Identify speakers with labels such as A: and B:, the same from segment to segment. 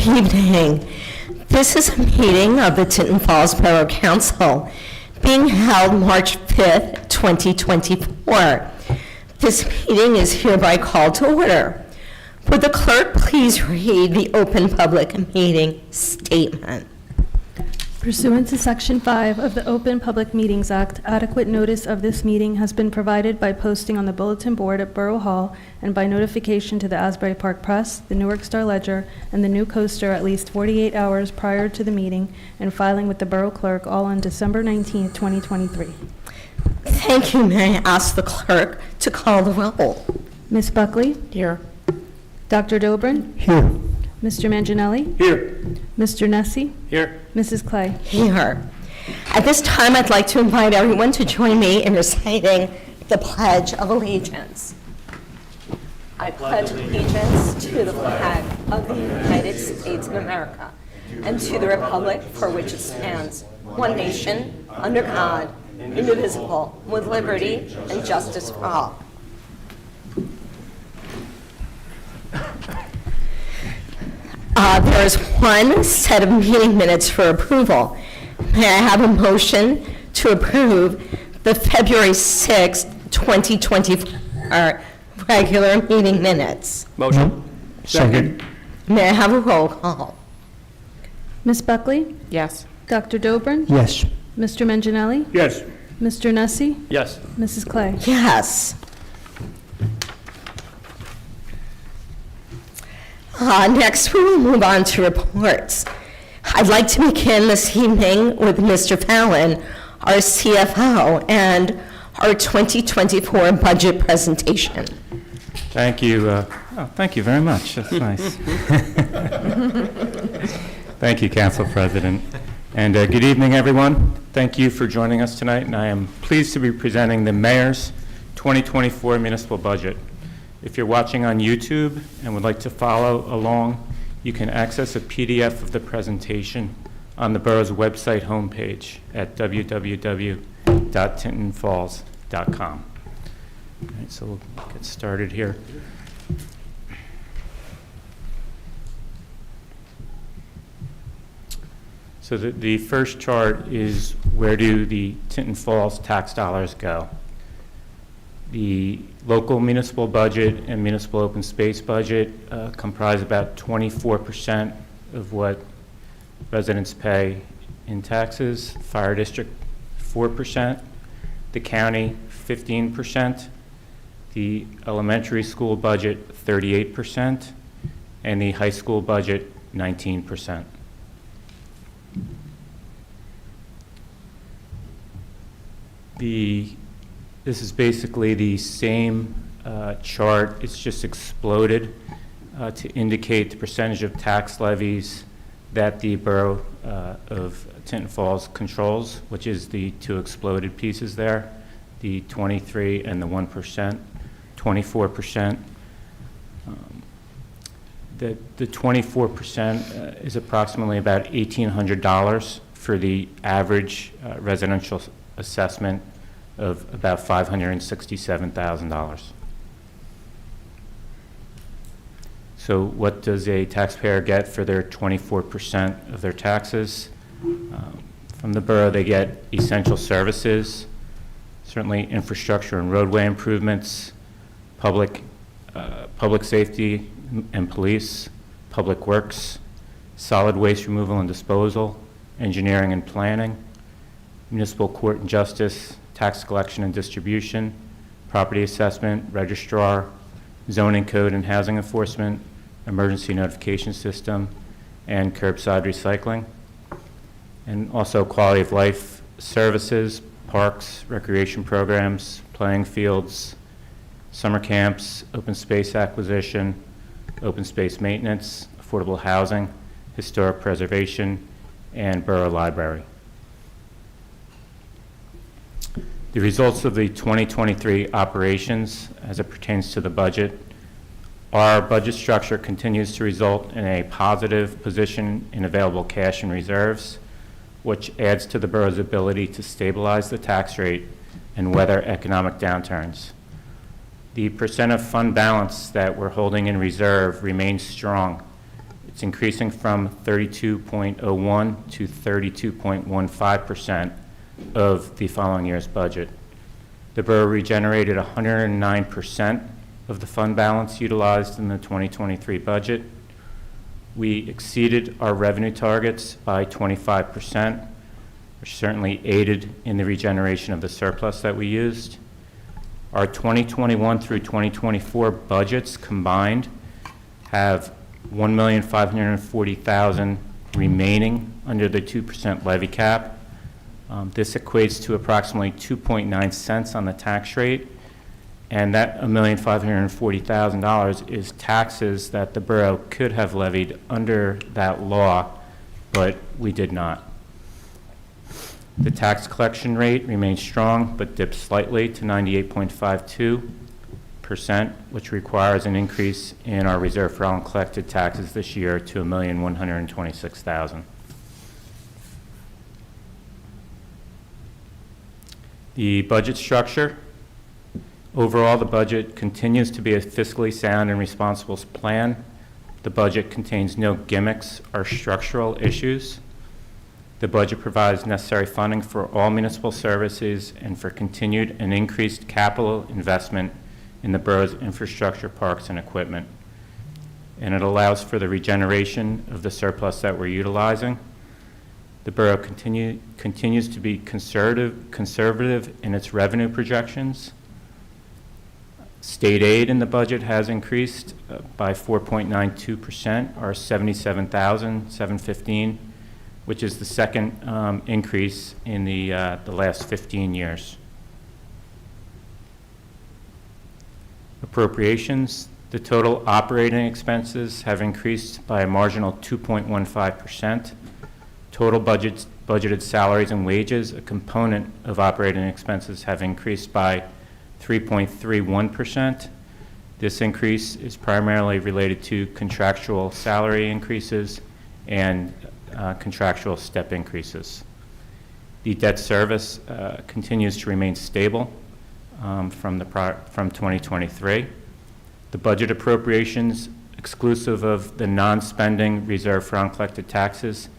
A: evening. This is a meeting of the Tinton Falls Borough Council being held March 5th, 2024. This meeting is hereby called to order. Would the clerk please read the open public meeting statement?
B: Pursuant to Section 5 of the Open Public Meetings Act, adequate notice of this meeting has been provided by posting on the bulletin board at Borough Hall and by notification to the Asbury Park Press, the Newark Star Ledger, and the New Coaster at least 48 hours prior to the meeting and filing with the Borough Clerk all on December 19, 2023.
A: Thank you. May I ask the clerk to call the roll?
B: Ms. Buckley?
A: Here.
B: Dr. Dobrin?
C: Here.
B: Mr. Manginelli?
C: Here.
B: Mr. Nessie?
C: Here.
B: Mrs. Clay?
A: Here. At this time, I'd like to invite everyone to join me in reciting the Pledge of Allegiance. I pledge allegiance to the flag of the United States of America and to the republic for which it stands, one nation, under God, indivisible, with liberty and justice for all. There is one set of meeting minutes for approval. May I have a motion to approve the February 6th, 2024 regular meeting minutes?
C: Motion. Second.
A: May I have a roll call?
B: Ms. Buckley?
D: Yes.
B: Dr. Dobrin?
C: Yes.
B: Mr. Manginelli?
C: Yes.
B: Mr. Nessie?
C: Yes.
B: Mrs. Clay?
A: Yes. Next, we will move on to reports. I'd like to begin this evening with Mr. Fallon, our CFO, and our 2024 budget presentation.
E: Thank you. Thank you very much. That's nice. Thank you, Council President. And good evening, everyone. Thank you for joining us tonight, and I am pleased to be presenting the Mayor's 2024 municipal budget. If you're watching on YouTube and would like to follow along, you can access a PDF of the presentation on the borough's website homepage at www.tintonfalls.com. All right, so we'll get started here. So the first chart is where do the Tinton Falls tax dollars go? The local municipal budget and municipal open space budget comprise about 24% of what residents pay in taxes. Fire district, 4%. The county, 15%. The elementary school budget, 38%. And the high school budget, 19%. This is basically the same chart. It's just exploded to indicate the percentage of tax levies that the borough of Tinton Falls controls, which is the two exploded pieces there, the 23 and the 1%, 24%. The 24% is approximately about $1,800 for the average residential assessment of about $567,000. So what does a taxpayer get for their 24% of their taxes? From the borough, they get essential services, certainly infrastructure and roadway improvements, public safety and police, public works, solid waste removal and disposal, engineering and planning, municipal court and justice, tax collection and distribution, property assessment, registrar, zoning code and housing enforcement, emergency notification system, and curbside recycling. And also quality of life services, parks, recreation programs, playing fields, summer camps, open space acquisition, open space maintenance, affordable housing, historic preservation, and borough library. The results of the 2023 operations as it pertains to the budget, our budget structure continues to result in a positive position in available cash and reserves, which adds to the borough's ability to stabilize the tax rate and weather economic downturns. The percent of fund balance that we're holding in reserve remains strong. It's increasing from 32.01 to 32.15% of the following year's budget. The borough regenerated 109% of the fund balance utilized in the 2023 budget. We exceeded our revenue targets by 25%, which certainly aided in the regeneration of the surplus that we used. Our 2021 through 2024 budgets combined have $1,540,000 remaining under the 2% levy cap. This equates to approximately 2.9 cents on the tax rate, and that $1,540,000 is taxes that the borough could have levied under that law, but we did not. The tax collection rate remains strong, but dips slightly to 98.52%, which requires an increase in our reserve for uncollected taxes this year to $1,126,000. The budget structure. Overall, the budget continues to be a fiscally sound and responsible plan. The budget contains no gimmicks or structural issues. The budget provides necessary funding for all municipal services and for continued and increased capital investment in the borough's infrastructure, parks, and equipment. And it allows for the regeneration of the surplus that we're utilizing. The borough continues to be conservative in its revenue projections. State aid in the budget has increased by 4.92%, or $77,715, which is the second increase in the last 15 years. Appropriations. The total operating expenses have increased by a marginal 2.15%. Total budgeted salaries and wages, a component of operating expenses, have increased by 3.31%. This increase is primarily related to contractual salary increases and contractual step increases. The debt service continues to remain stable from 2023. The budget appropriations, exclusive of the non-spending reserve for uncollected taxes,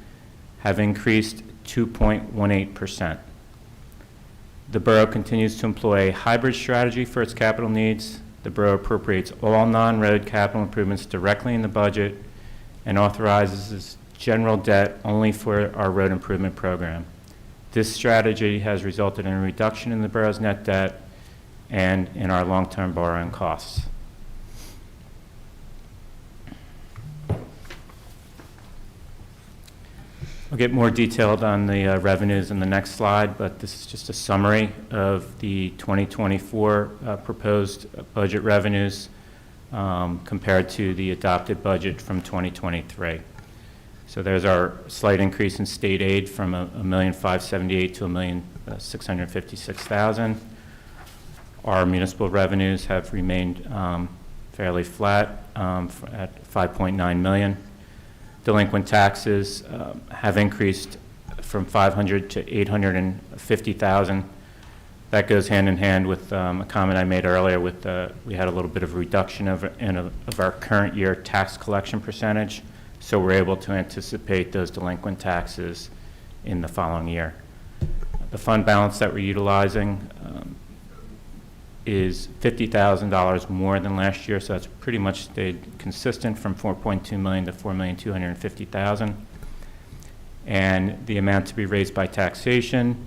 E: have increased 2.18%. The borough continues to employ a hybrid strategy for its capital needs. The borough appropriates all non-road capital improvements directly in the budget and authorizes general debt only for our road improvement program. This strategy has resulted in a reduction in the borough's net debt and in our long-term borrowing costs. I'll get more detailed on the revenues in the next slide, but this is just a summary of the 2024 proposed budget revenues compared to the adopted budget from 2023. So there's our slight increase in state aid from $1,578,000 to $1,656,000. Our municipal revenues have remained fairly flat at $5.9 million. Delinquent taxes have increased from $500,000 to $850,000. That goes hand in hand with a comment I made earlier with we had a little bit of a reduction of our current year tax collection percentage, so we're able to anticipate those delinquent taxes in the following year. The fund balance that we're utilizing is $50,000 more than last year, so that's pretty much stayed consistent from $4.2 million to $4,250,000. And the amount to be raised by taxation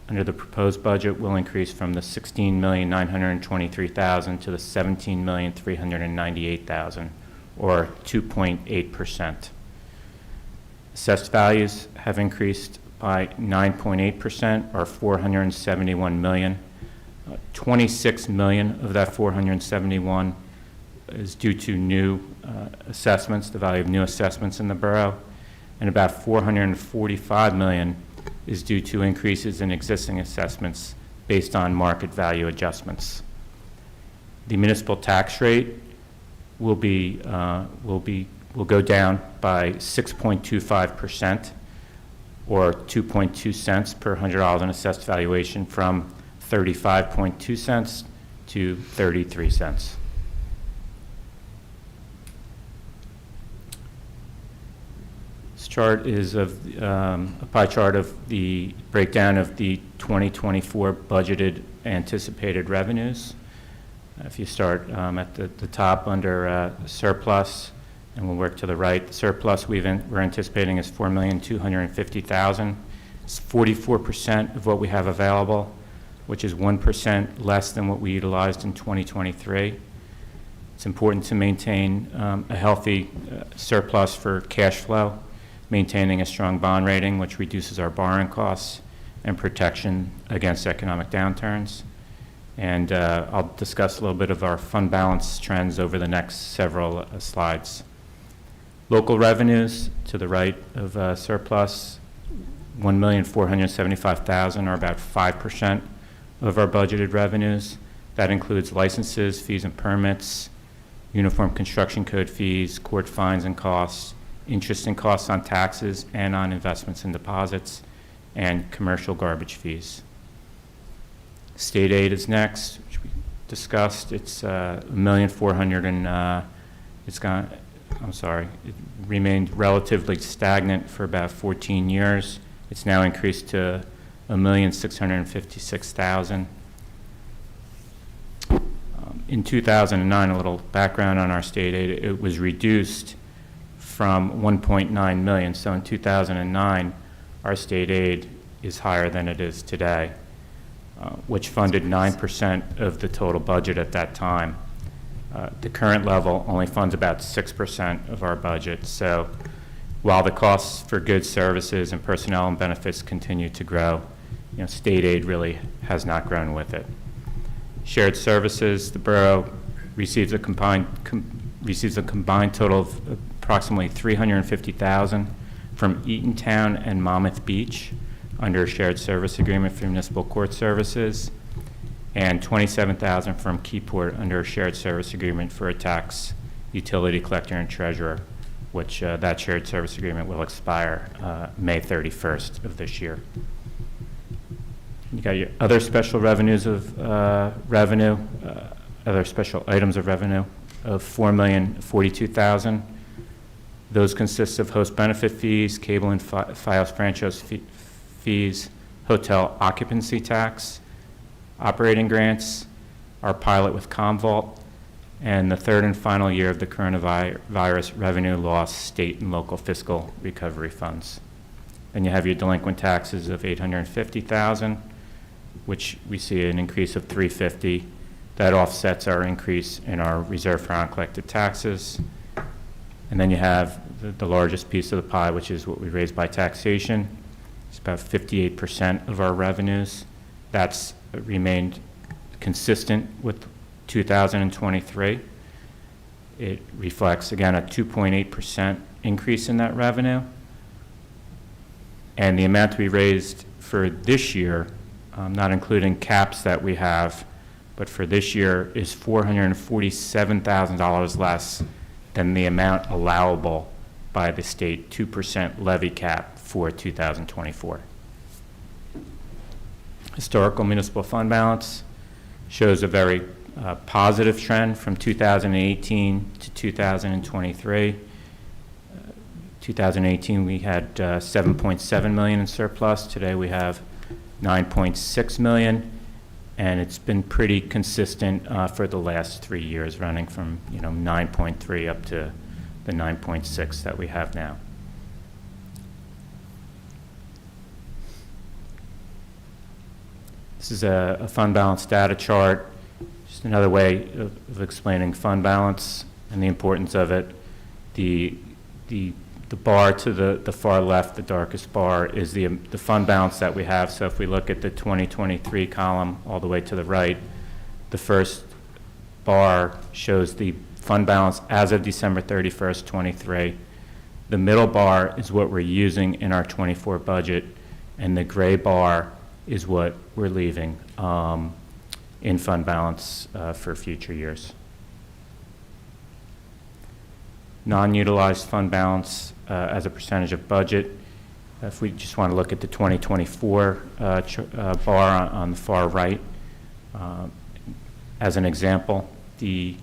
E: under the proposed budget will increase from the $16,923,000 to the $17,398,000, or 2.8%. Assessed values have increased by 9.8%, or $471 million. 26 million of that 471 is due to new assessments, the value of new assessments in the borough, and about 445 million is due to increases in existing assessments based on market value adjustments. The municipal tax rate will go down by 6.25%, or 2.2 cents per $100 in assessed valuation, from 35.2 cents to 33 cents. chart is a pie chart of the breakdown of the 2024 budgeted anticipated revenues. If you start at the top under surplus, and we'll work to the right, the surplus we're anticipating is $4,250,000. It's 44% of what we have available, which is 1% less than what we utilized in 2023. It's important to maintain a healthy surplus for cash flow, maintaining a strong bond rating, which reduces our borrowing costs, and protection against economic downturns. And I'll discuss a little bit of our fund balance trends over the next several slides. Local revenues to the right of surplus, $1,475,000, or about 5% of our budgeted revenues. That includes licenses, fees and permits, Uniform Construction Code fees, court fines and costs, interest and costs on taxes and on investments and deposits, and commercial garbage fees. State aid is next, which we discussed. It's $1,400,000, and it remained relatively stagnant for about 14 years. It's now increased to $1,656,000. In 2009, a little background on our state aid, it was reduced from $1.9 million. So in 2009, our state aid is higher than it is today, which funded 9% of the total budget at that time. The current level only funds about 6% of our budget. So while the costs for goods, services, and personnel and benefits continue to grow, state aid really has not grown with it. Shared services, the borough receives a combined total of approximately $350,000 from Eatontown and Monmouth Beach under a shared service agreement for municipal court services, and $27,000 from Keyport under a shared service agreement for a tax utility collector and treasurer, which that shared service agreement will expire May 31st of this year. You got your other special revenues of other special items of revenue of $4,042,000. Those consist of host benefit fees, cable and Fios franchise fees, hotel occupancy tax, operating grants, our pilot with Commvault, and the third and final year of the coronavirus revenue loss state and local fiscal recovery funds. Then you have your delinquent taxes of $850,000, which we see an increase of $350,000. That offsets our increase in our reserve for uncollected taxes. And then you have the largest piece of the pie, which is what we raise by taxation. It's about 58% of our revenues. That's remained consistent with 2023. It reflects, again, a 2.8% increase in that revenue. And the amount we raised for this year, not including caps that we have, but for this year is $447,000 less than the amount allowable by the state 2% levy cap for 2024. Historical municipal fund balance shows a very positive trend from 2018 to 2023. 2018 we had $7.7 million in surplus. Today we have $9.6 million, and it's been pretty consistent for the last 3 years, running from 9.3 up to the 9.6 that we have now. This is a fund balance data chart, just another way of explaining fund balance and the importance of it. The bar to the far left, the darkest bar, is the fund balance that we have. So if we look at the 2023 column all the way to the right, the first bar shows the fund balance as of December 31st, 23. The middle bar is what we're using in our 24 budget, and the gray bar is what we're leaving in fund balance for future years. Non-utilized fund balance as a percentage of budget. If we just want to look at the 2024 bar on the far right, as an example, the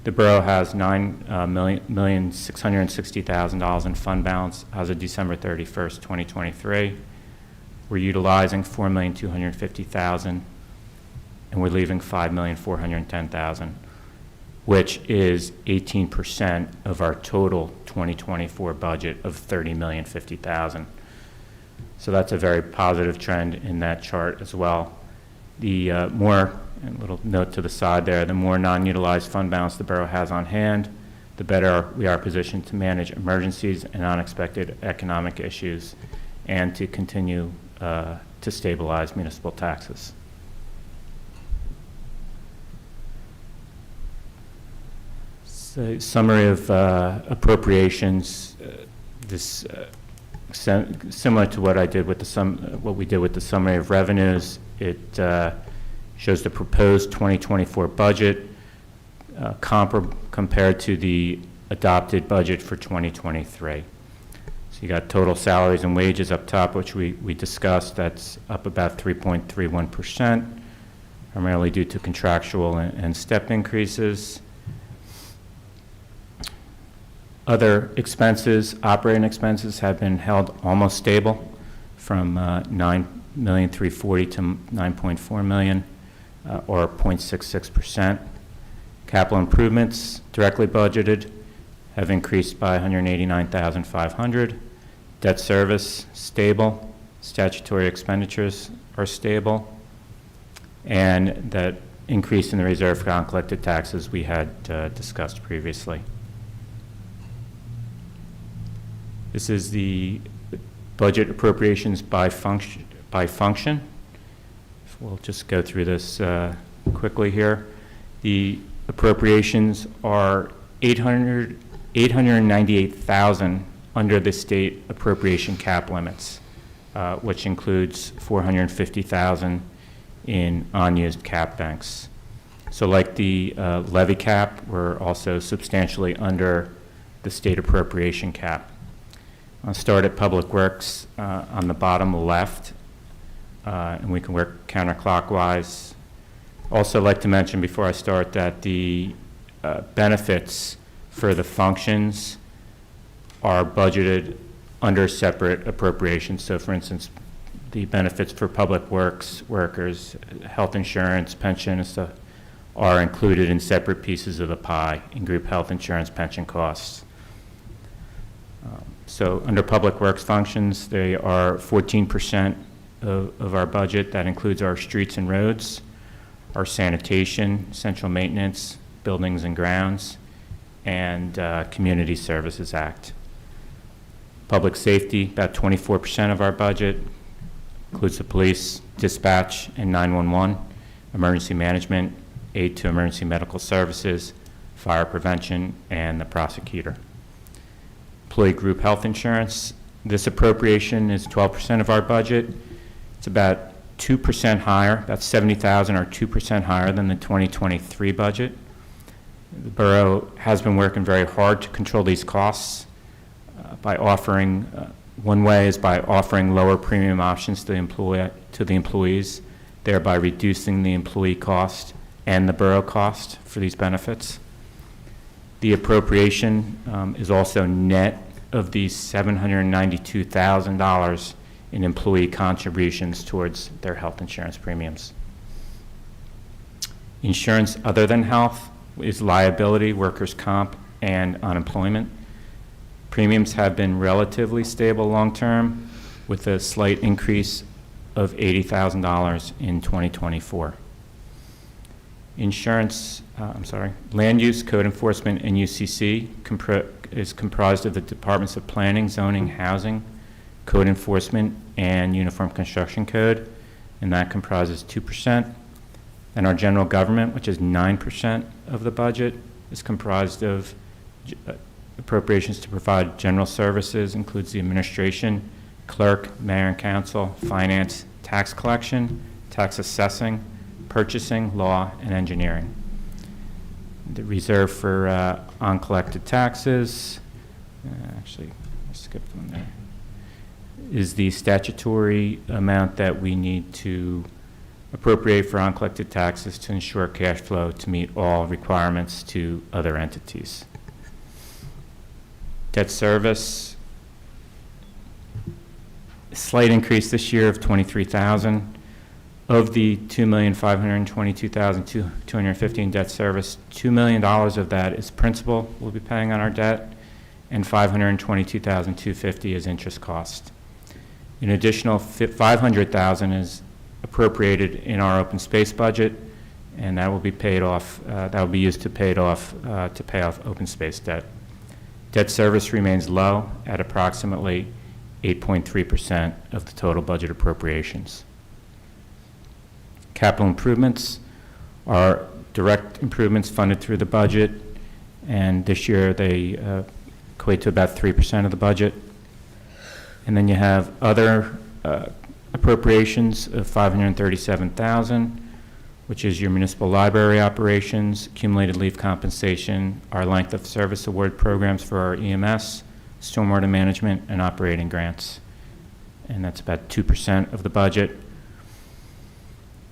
E: The borough has $9,660,000 in fund balance as of December 31st, 2023. We're utilizing $4,250,000, and we're leaving $5,410,000, which is 18% of our total 2024 budget of $30,050,000. So that's a very positive trend in that chart as well. The more, and a little note to the side there, the more non-utilized fund balance the borough has on hand, the better we are positioned to manage emergencies and unexpected economic issues and to continue to stabilize municipal taxes. So, summary of appropriations. Similar to what I did with what we did with the summary of revenues. It shows the proposed 2024 budget compared to the adopted budget for 2023. So you got total salaries and wages up top, which we discussed. That's up about 3.31%, primarily due to contractual and step increases. Other expenses, operating expenses, have been held almost stable from $9,340,000 to $9.4 million, or 0.66%. Capital improvements directly budgeted have increased by $189,500. Debt service stable. Statutory expenditures are stable, and that increase in the reserve for uncollected taxes we had discussed previously. This is the budget appropriations by function. We'll just go through this quickly here. The appropriations are $898,000 under the state appropriation cap limits, which includes $450,000 in unused cap banks. So like the levy cap, we're also substantially under the state appropriation cap. I'll start at Public Works on the bottom left, and we can work counterclockwise. Also like to mention before I start that the benefits for the functions are budgeted under separate appropriations. So for instance, the benefits for Public Works workers, health insurance, pension and stuff are included in separate pieces of the pie in group health insurance pension costs. So under Public Works functions, they are 14% of our budget. That includes our streets and roads, our sanitation, central maintenance, buildings and grounds, and Community Services Act. Public safety, about 24% of our budget, includes the police, dispatch, and 911, emergency management, aid to emergency medical services, fire prevention, and the prosecutor. Employee group health insurance, this appropriation is 12% of our budget. It's about 2% higher, about $70,000 or 2% higher than the 2023 budget. The borough has been working very hard to control these costs by offering, one way is by offering lower premium options to the employees, thereby reducing the employee cost and the borough cost for these benefits. The appropriation is also net of these $792,000 in employee contributions towards their health insurance premiums. Insurance other than health is liability, workers' comp, and unemployment. Premiums have been relatively stable long-term, with a slight increase of $80,000 in 2024. Land use, code enforcement, and UCC is comprised of the Departments of Planning, Zoning, Housing, Code Enforcement, and Uniform Construction Code, and that comprises 2%. And our general government, which is 9% of the budget, is comprised of appropriations to provide general services, includes the administration, clerk, mayor and council, finance, tax collection, tax assessing, purchasing, law, and engineering. The reserve for uncollected taxes, actually, I skipped one there, is the statutory amount that we need to appropriate for uncollected taxes to ensure cash flow to meet all requirements to other entities. Debt service, a slight increase this year of $23,000. Of the $2,522,250 in debt service, $2 million of that is principal we'll be paying on our debt, and $522,250 is interest cost. An additional $500,000 is appropriated in our open space budget, and that will be paid off. That will be used to pay off open space debt. Debt service remains low at approximately 8.3% of the total budget appropriations. Capital improvements are direct improvements funded through the budget, and this year they equate to about 3% of the budget. And then you have other appropriations of $537,000, which is your municipal library operations, accumulated leave compensation, our length of service award programs for our EMS, stormwater management, and operating grants. And that's about 2% of the budget.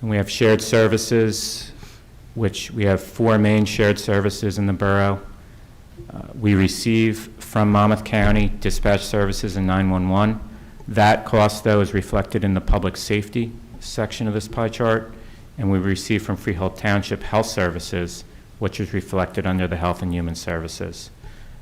E: And we have shared services, which we have 4 main shared services in the borough. We receive from Monmouth County dispatch services and 911. That cost, though, is reflected in the public safety section of this pie chart. And we receive from Freehold Township health services, which is reflected under the health and human services.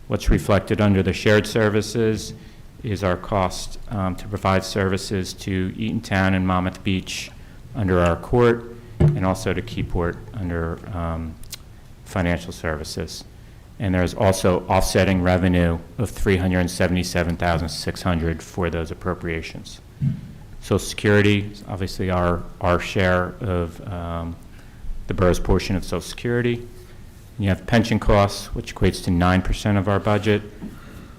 E: What's reflected under the shared services is our cost to provide services to Eatontown and Monmouth Beach under our court, and also to Keyport under financial services. And there's also offsetting revenue of $377,600 for those appropriations. Social Security is obviously our share of the borough's portion of Social Security. And you have pension costs, which equates to 9% of our budget.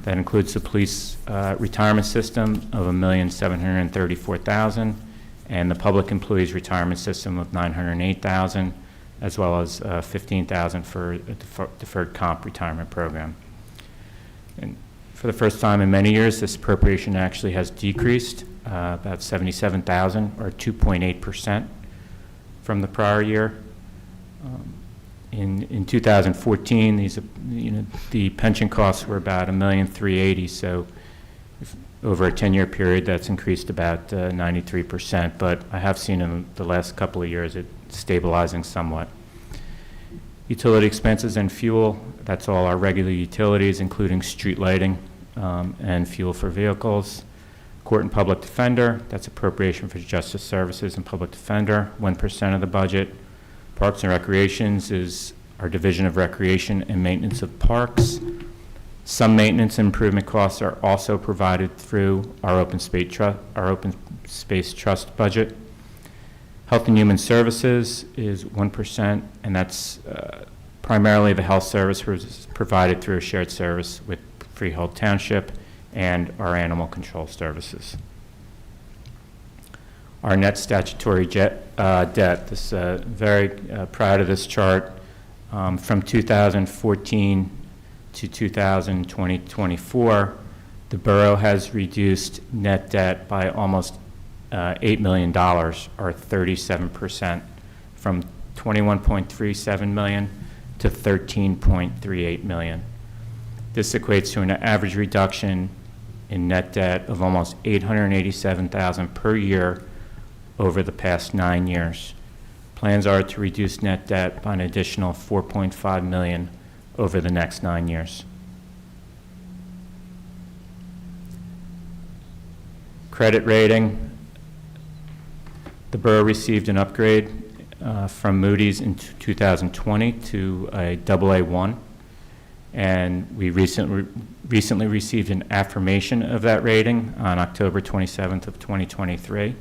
E: That includes the police retirement system of $1,734,000, and the public employees retirement system of $908,000, as well as $15,000 for a deferred comp retirement program. And for the first time in many years, this appropriation actually has decreased about $77,000, or 2.8% from the prior year. In 2014, the pension costs were about $1,380,000, so over a 10-year period, that's increased about 93%, but I have seen in the last couple of years it stabilizing somewhat. Utility expenses and fuel, that's all our regular utilities, including street lighting and fuel for vehicles. Court and public defender, that's appropriation for justice services and public defender, 1% of the budget. Parks and recreations is our division of recreation and maintenance of parks. Some maintenance and improvement costs are also provided through our open space trust budget. Health and human services is 1%, and that's primarily the health service provided through a shared service with Freehold Township and our animal control services. Our net statutory debt, this very proud of this chart, from 2014 to 2024, the borough has reduced net debt by almost $8 million, or 37%, from $21.37 million to $13.38 million. This equates to an average reduction in net debt of almost $887,000 per year over the past 9 years. Plans are to reduce net debt by an additional $4.5 million over the next 9 years. Credit rating. The borough received an upgrade from Moody's in 2020 to a AA1, and we recently received an affirmation of that rating on October 27th of 2023.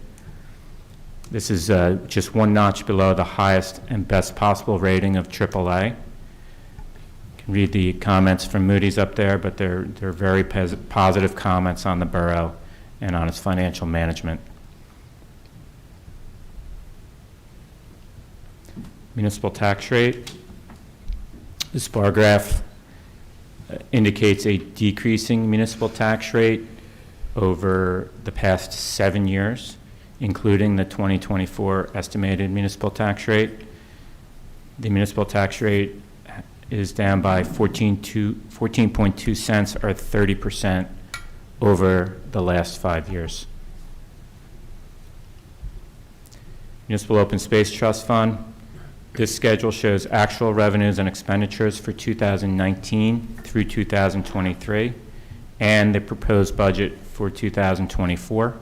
E: This is just one notch below the highest and best possible rating of AAA. You can read the comments from Moody's up there, but they're very positive comments on the borough and on its financial management. Municipal tax rate. This bar graph indicates a decreasing municipal tax rate over the past 7 years. including the 2024 estimated municipal tax rate. The municipal tax rate is down by 14.2 cents, or 30% over the last 5 years. Municipal Open Space Trust Fund. This schedule shows actual revenues and expenditures for 2019 through 2023 and the proposed budget for 2024.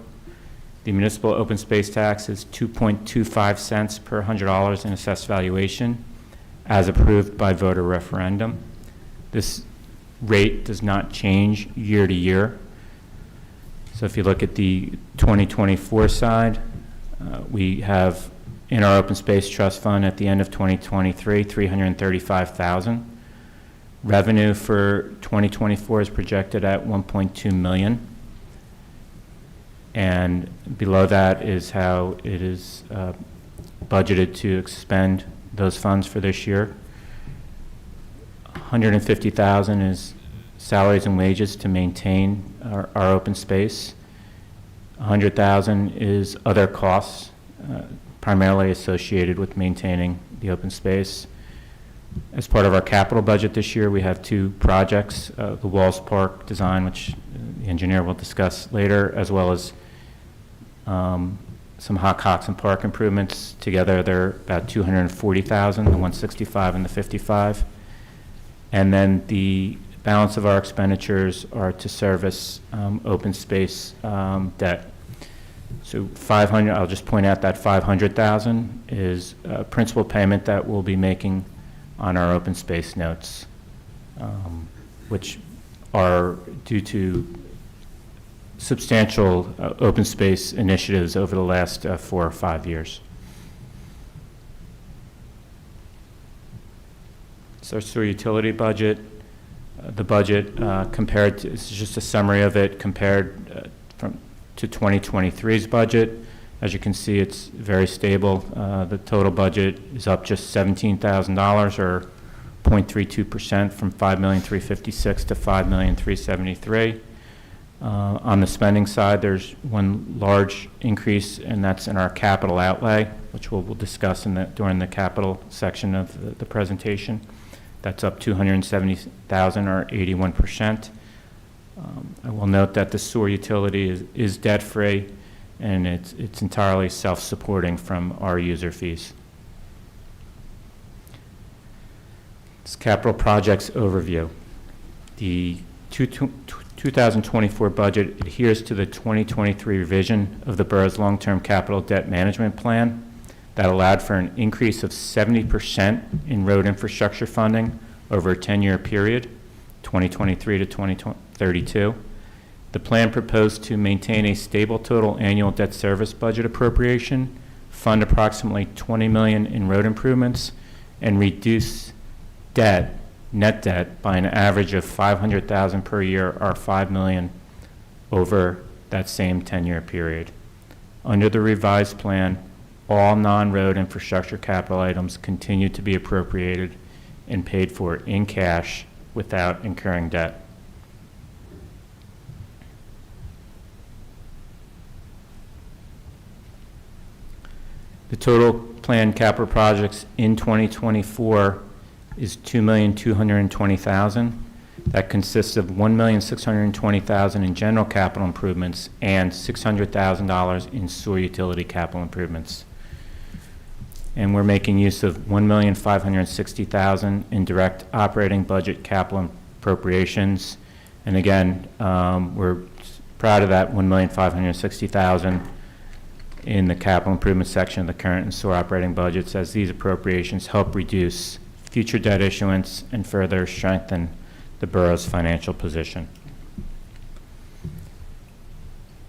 E: The municipal open space tax is 2.25 cents per $100 in assessed valuation, as approved by voter referendum. This rate does not change year to year. So if you look at the 2024 side, we have in our open space trust fund at the end of 2023, $335,000. Revenue for 2024 is projected at $1.2 million. And below that is how it is budgeted to expend those funds for this year. $150,000 is salaries and wages to maintain our open space. $100,000 is other costs, primarily associated with maintaining the open space. As part of our capital budget this year, we have 2 projects, the Walls Park design, which the engineer will discuss later, as well as some Hot Coxon Park improvements. Together, they're about $240,000, the 165 and the 55. And then the balance of our expenditures are to service open space debt. So I'll just point out that $500,000 is a principal payment that we'll be making on our open space notes, which are due to substantial open space initiatives over the last 4 or 5 years. So our sewer utility budget, the budget compared to, this is just a summary of it compared to 2023's budget. As you can see, it's very stable. The total budget is up just $17,000, or 0.32%, from $5,356,000 to $5,373,000. On the spending side, there's one large increase, and that's in our capital outlay, which we'll discuss during the capital section of the presentation. That's up $270,000, or 81%. I will note that the sewer utility is debt-free, and it's entirely self-supporting from our user fees. This capital projects overview. The 2024 budget adheres to the 2023 revision of the borough's long-term capital debt management plan that allowed for an increase of 70% in road infrastructure funding over a 10-year period, 2023 to 2032. The plan proposed to maintain a stable total annual debt service budget appropriation, fund approximately $20 million in road improvements, and reduce net debt by an average of $500,000 per year, or $5 million over that same 10-year period. Under the revised plan, all non-road infrastructure capital items continue to be appropriated and paid for in cash without incurring debt. The total planned capital projects in 2024 is $2,220,000. That consists of $1,620,000 in general capital improvements and $600,000 in sewer utility capital improvements. And we're making use of $1,560,000 in direct operating budget capital appropriations. And again, we're proud of that $1,560,000 in the capital improvement section of the current and sewer operating budgets, as these appropriations help reduce future debt issuance and further strengthen the borough's financial position.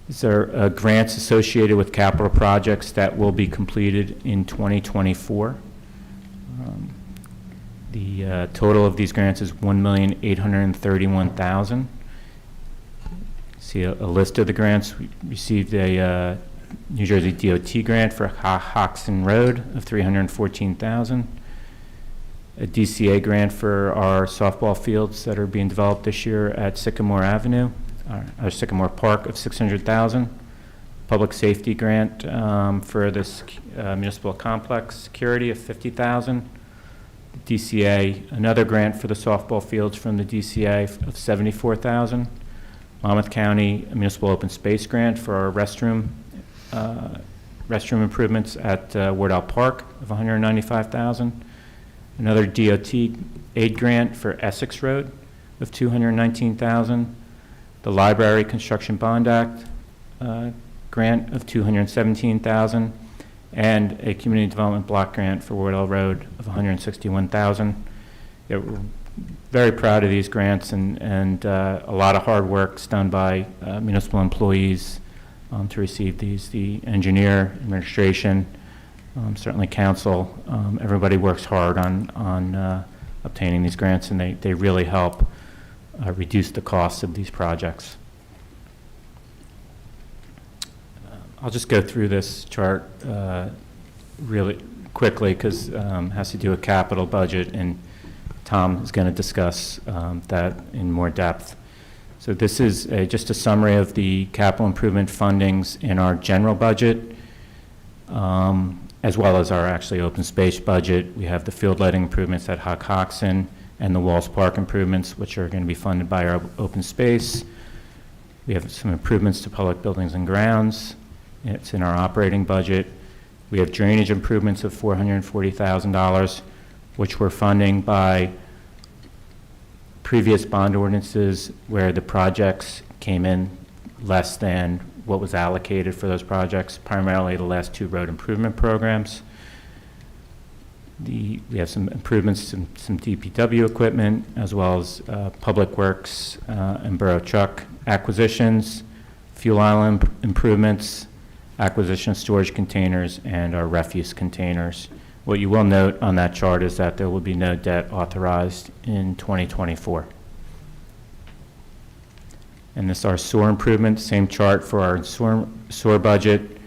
E: These are grants associated with capital projects that will be completed in 2024. The total of these grants is $1,831,000. See a list of the grants. We received a New Jersey DOT grant for Hoxton Road of $314,000. A DCA grant for our softball fields that are being developed this year at Sycamore Avenue, or Sycamore Park, of $600,000. public safety grant for this municipal complex security of $50,000. DCA, another grant for the softball fields from the DCA of $74,000. Monmouth County Municipal Open Space Grant for our restroom improvements at Wardell Park of $195,000. Another DOT aid grant for Essex Road of $219,000. The Library Construction Bond Act grant of $217,000, and a community development block grant for Wardell Road of $161,000. Yeah, we're very proud of these grants, and a lot of hard work is done by municipal employees to receive these. The engineer, administration, certainly council, everybody works hard on obtaining these grants, and they really help reduce the costs of these projects. I'll just go through this chart really quickly because it has to do with capital budget, and Tom is going to discuss that in more depth. So this is just a summary of the capital improvement fundings in our general budget, as well as our actually open space budget. We have the field lighting improvements at Hoxton and the Walls Park improvements, which are going to be funded by our open space. We have some improvements to public buildings and grounds. It's in our operating budget. We have drainage improvements of $440,000, which we're funding by previous bond ordinances where the projects came in less than what was allocated for those projects, primarily the last two road improvement programs. We have some improvements to some DPW equipment, as well as public works and borough truck acquisitions, fuel island improvements, acquisition of storage containers, and our refuse containers. What you will note on that chart is that there will be no debt authorized in 2024. And this is our sewer improvement, same chart for our sewer budget.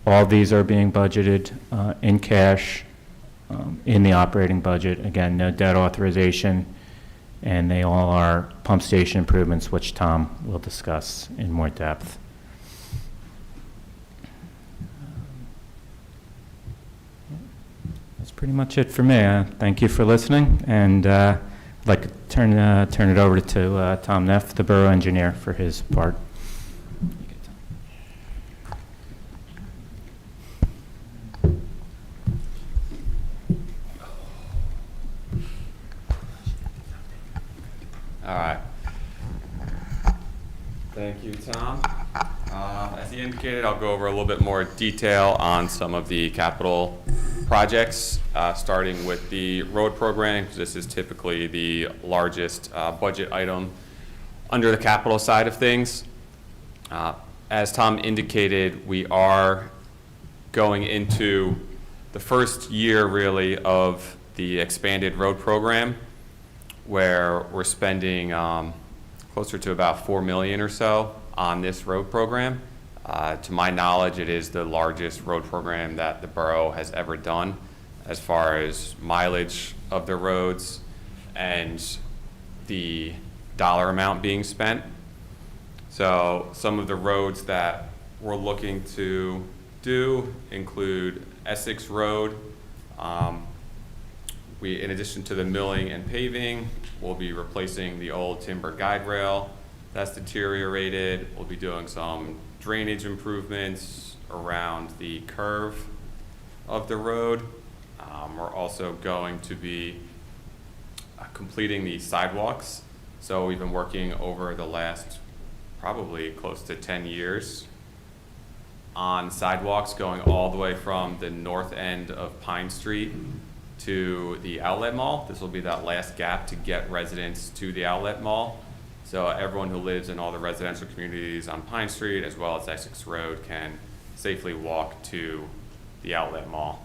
E: All these are being budgeted in cash in the operating budget. Again, no debt authorization, and they all are pump station improvements, which Tom will discuss in more depth. That's pretty much it for me. Thank you for listening, and I'd like to turn it over to Tom Neff, the borough engineer, for his part.
D: All right. Thank you, Tom. As he indicated, I'll go over a little bit more detail on some of the capital projects, starting with the road program, because this is typically the largest budget item under the capital side of things. As Tom indicated, we are going into the first year, really, of the expanded road program, where we're spending closer to about $4 million or so on this road program. To my knowledge, it is the largest road program that the borough has ever done as far as mileage of the roads and the dollar amount being spent. So some of the roads that we're looking to do include Essex Road. In addition to the milling and paving, we'll be replacing the old timber guide rail that's deteriorated. We'll be doing some drainage improvements around the curve of the road. We're also going to be completing the sidewalks. So we've been working over the last probably close to 10 years on sidewalks going all the way from the north end of Pine Street to the outlet mall. This will be that last gap to get residents to the outlet mall. So everyone who lives in all the residential communities on Pine Street as well as Essex Road can safely walk to the outlet mall.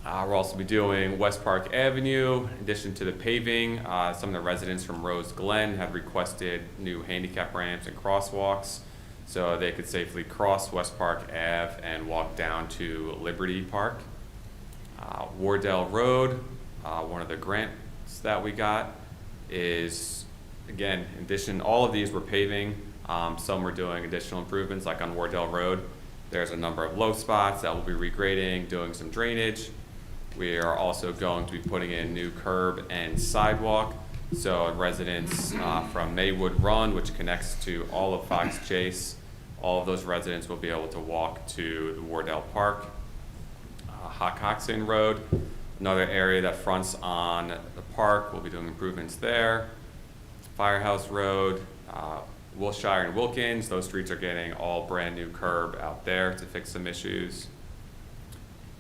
D: We'll also be doing West Park Avenue. In addition to the paving, some of the residents from Rose Glen have requested new handicap ramps and crosswalks so they could safely cross West Park Ave and walk down to Liberty Park. Wardell Road, one of the grants that we got is, again, in addition, all of these we're paving. Some we're doing additional improvements, like on Wardell Road. There's a number of low spots that we'll be regrading, doing some drainage. We are also going to be putting in new curb and sidewalk. So residents from Maywood Run, which connects to all of Fox Chase, all of those residents will be able to walk to the Wardell Park. Hockoxen Road, another area that fronts on the park, we'll be doing improvements there. Firehouse Road, Wilshire and Wilkins, those streets are getting all brand new curb out there to fix some issues.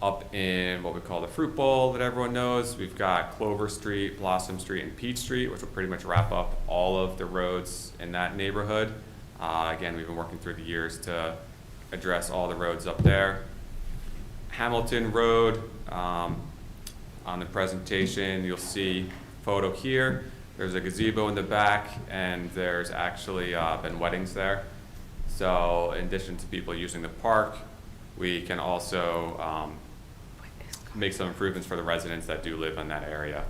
D: Up in what we call the Fruit Bowl that everyone knows, we've got Clover Street, Blossom Street, and Peach Street, which will pretty much wrap up all of the roads in that neighborhood. Again, we've been working through the years to address all the roads up there. Hamilton Road, on the presentation, you'll see photo here. There's a gazebo in the back, and there's actually been weddings there. So in addition to people using the park, we can also make some improvements for the residents that do live in that area.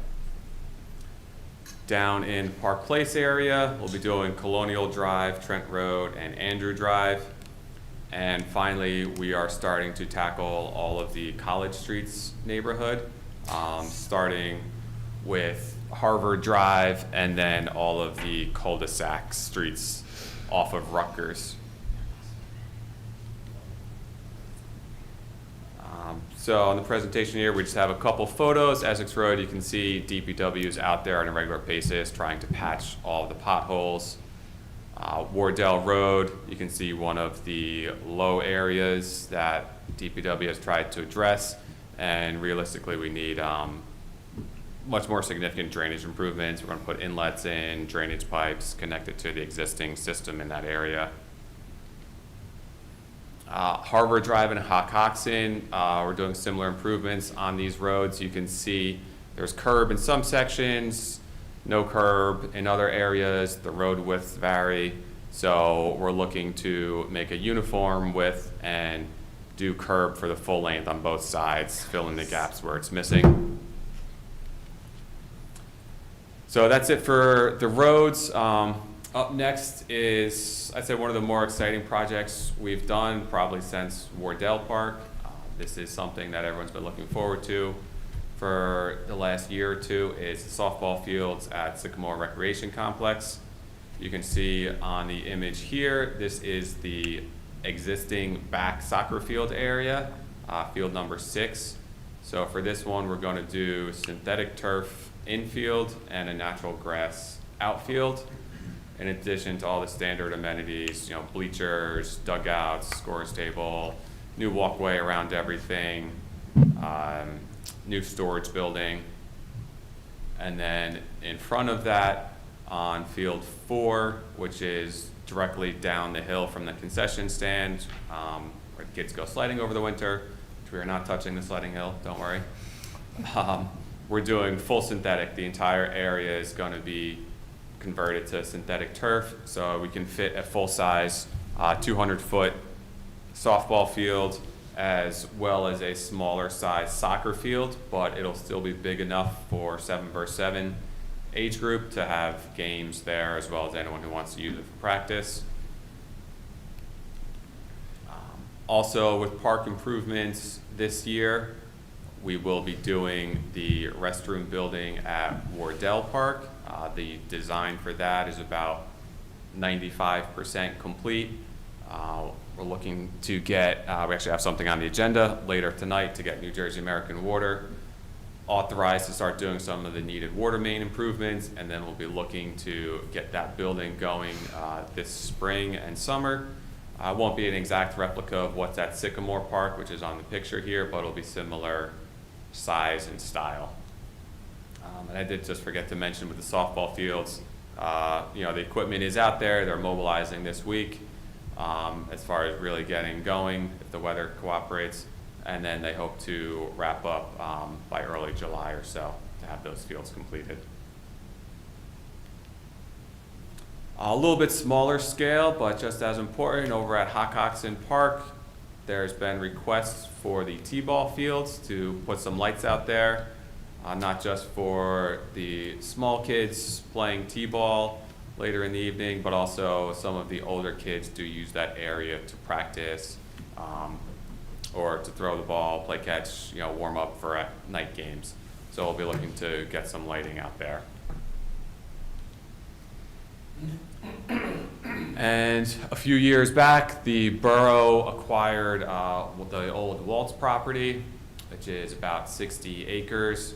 D: Down in Park Place area, we'll be doing Colonial Drive, Trent Road, and Andrew Drive. And finally, we are starting to tackle all of the College Streets neighborhood, starting with Harvard Drive and then all of the cul-de-sac streets off of Rutgers. So on the presentation here, we just have a couple photos. Essex Road, you can see DPW is out there on a regular basis trying to patch all of the potholes. Wardell Road, you can see one of the low areas that DPW has tried to address, and realistically we need much more significant drainage improvements. We're going to put inlets in, drainage pipes connected to the existing system in that area. Harvard Drive and Hockoxen, we're doing similar improvements on these roads. You can see there's curb in some sections, no curb in other areas. The road widths vary. So we're looking to make a uniform width and do curb for the full length on both sides, fill in the gaps where it's missing. So that's it for the roads. Up next is, I'd say, one of the more exciting projects we've done probably since Wardell Park. This is something that everyone's been looking forward to for the last year or two. Is the softball fields at Sycamore Recreation Complex. You can see on the image here, this is the existing back soccer field area, field number 6. So for this one, we're going to do synthetic turf infield and a natural grass outfield, in addition to all the standard amenities, bleachers, dugouts, scores table, new walkway around everything, new storage building. And then in front of that, on field 4, which is directly down the hill from the concession stand, where the kids go sledding over the winter, which we are not touching the sledding hill, don't worry. We're doing full synthetic. The entire area is going to be converted to synthetic turf, so we can fit a full-size 200-foot softball field as well as a smaller size soccer field, but it'll still be big enough for 7x7 age group to have games there, as well as anyone who wants to use it for practice. Also, with park improvements this year, we will be doing the restroom building at Wardell Park. The design for that is about 95% complete. We're looking to get, we actually have something on the agenda later tonight to get New Jersey American Water authorized to start doing some of the needed water main improvements, and then we'll be looking to get that building going this spring and summer. It won't be an exact replica of what's at Sycamore Park, which is on the picture here, but it'll be similar size and style. And I did just forget to mention with the softball fields, the equipment is out there. They're mobilizing this week as far as really getting going if the weather cooperates. And then they hope to wrap up by early July or so to have those fields completed. A little bit smaller scale, but just as important, over at Hockoxen Park, there's been requests for the T-ball fields to put some lights out there, not just for the small kids playing T-ball later in the evening, but also some of the older kids do use that area to practice or to throw the ball, play catch, warm up for night games. So we'll be looking to get some lighting out there. And a few years back, the borough acquired the old Waltz property, which is about 60 acres.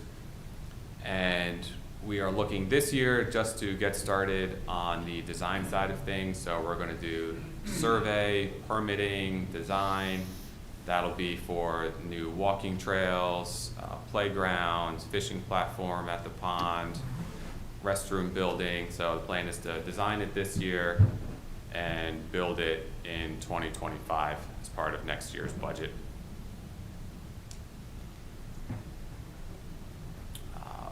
D: And we are looking this year just to get started on the design side of things. So we're going to do survey, permitting, design. That'll be for new walking trails, playgrounds, fishing platform at the pond, restroom building. So the plan is to design it this year and build it in 2025 as part of next year's budget.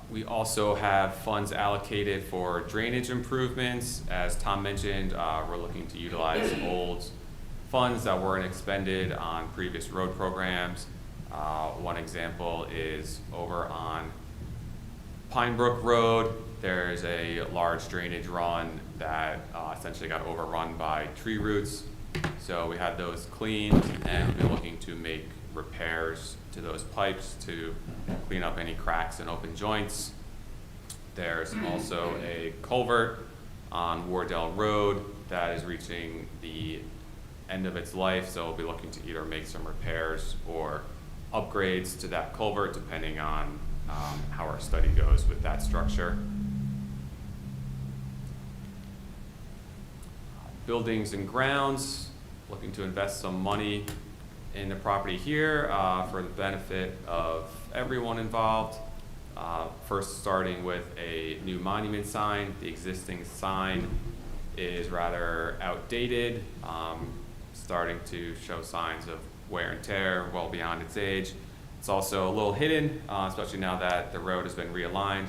D: We also have funds allocated for drainage improvements. As Tom mentioned, we're looking to utilize old funds that weren't expended on previous road programs. One example is over on Pine Brook Road. There's a large drainage run that essentially got overrun by tree roots. So we had those cleaned, and we've been looking to make repairs to those pipes to clean up any cracks and open joints. There's also a culvert on Wardell Road that is reaching the end of its life, so we'll be looking to either make some repairs or upgrades to that culvert depending on how our study goes with that structure. Buildings and grounds, looking to invest some money in the property here for the benefit of everyone involved. First starting with a new monument sign. The existing sign is rather outdated, starting to show signs of wear and tear well beyond its age. It's also a little hidden, especially now that the road has been realigned.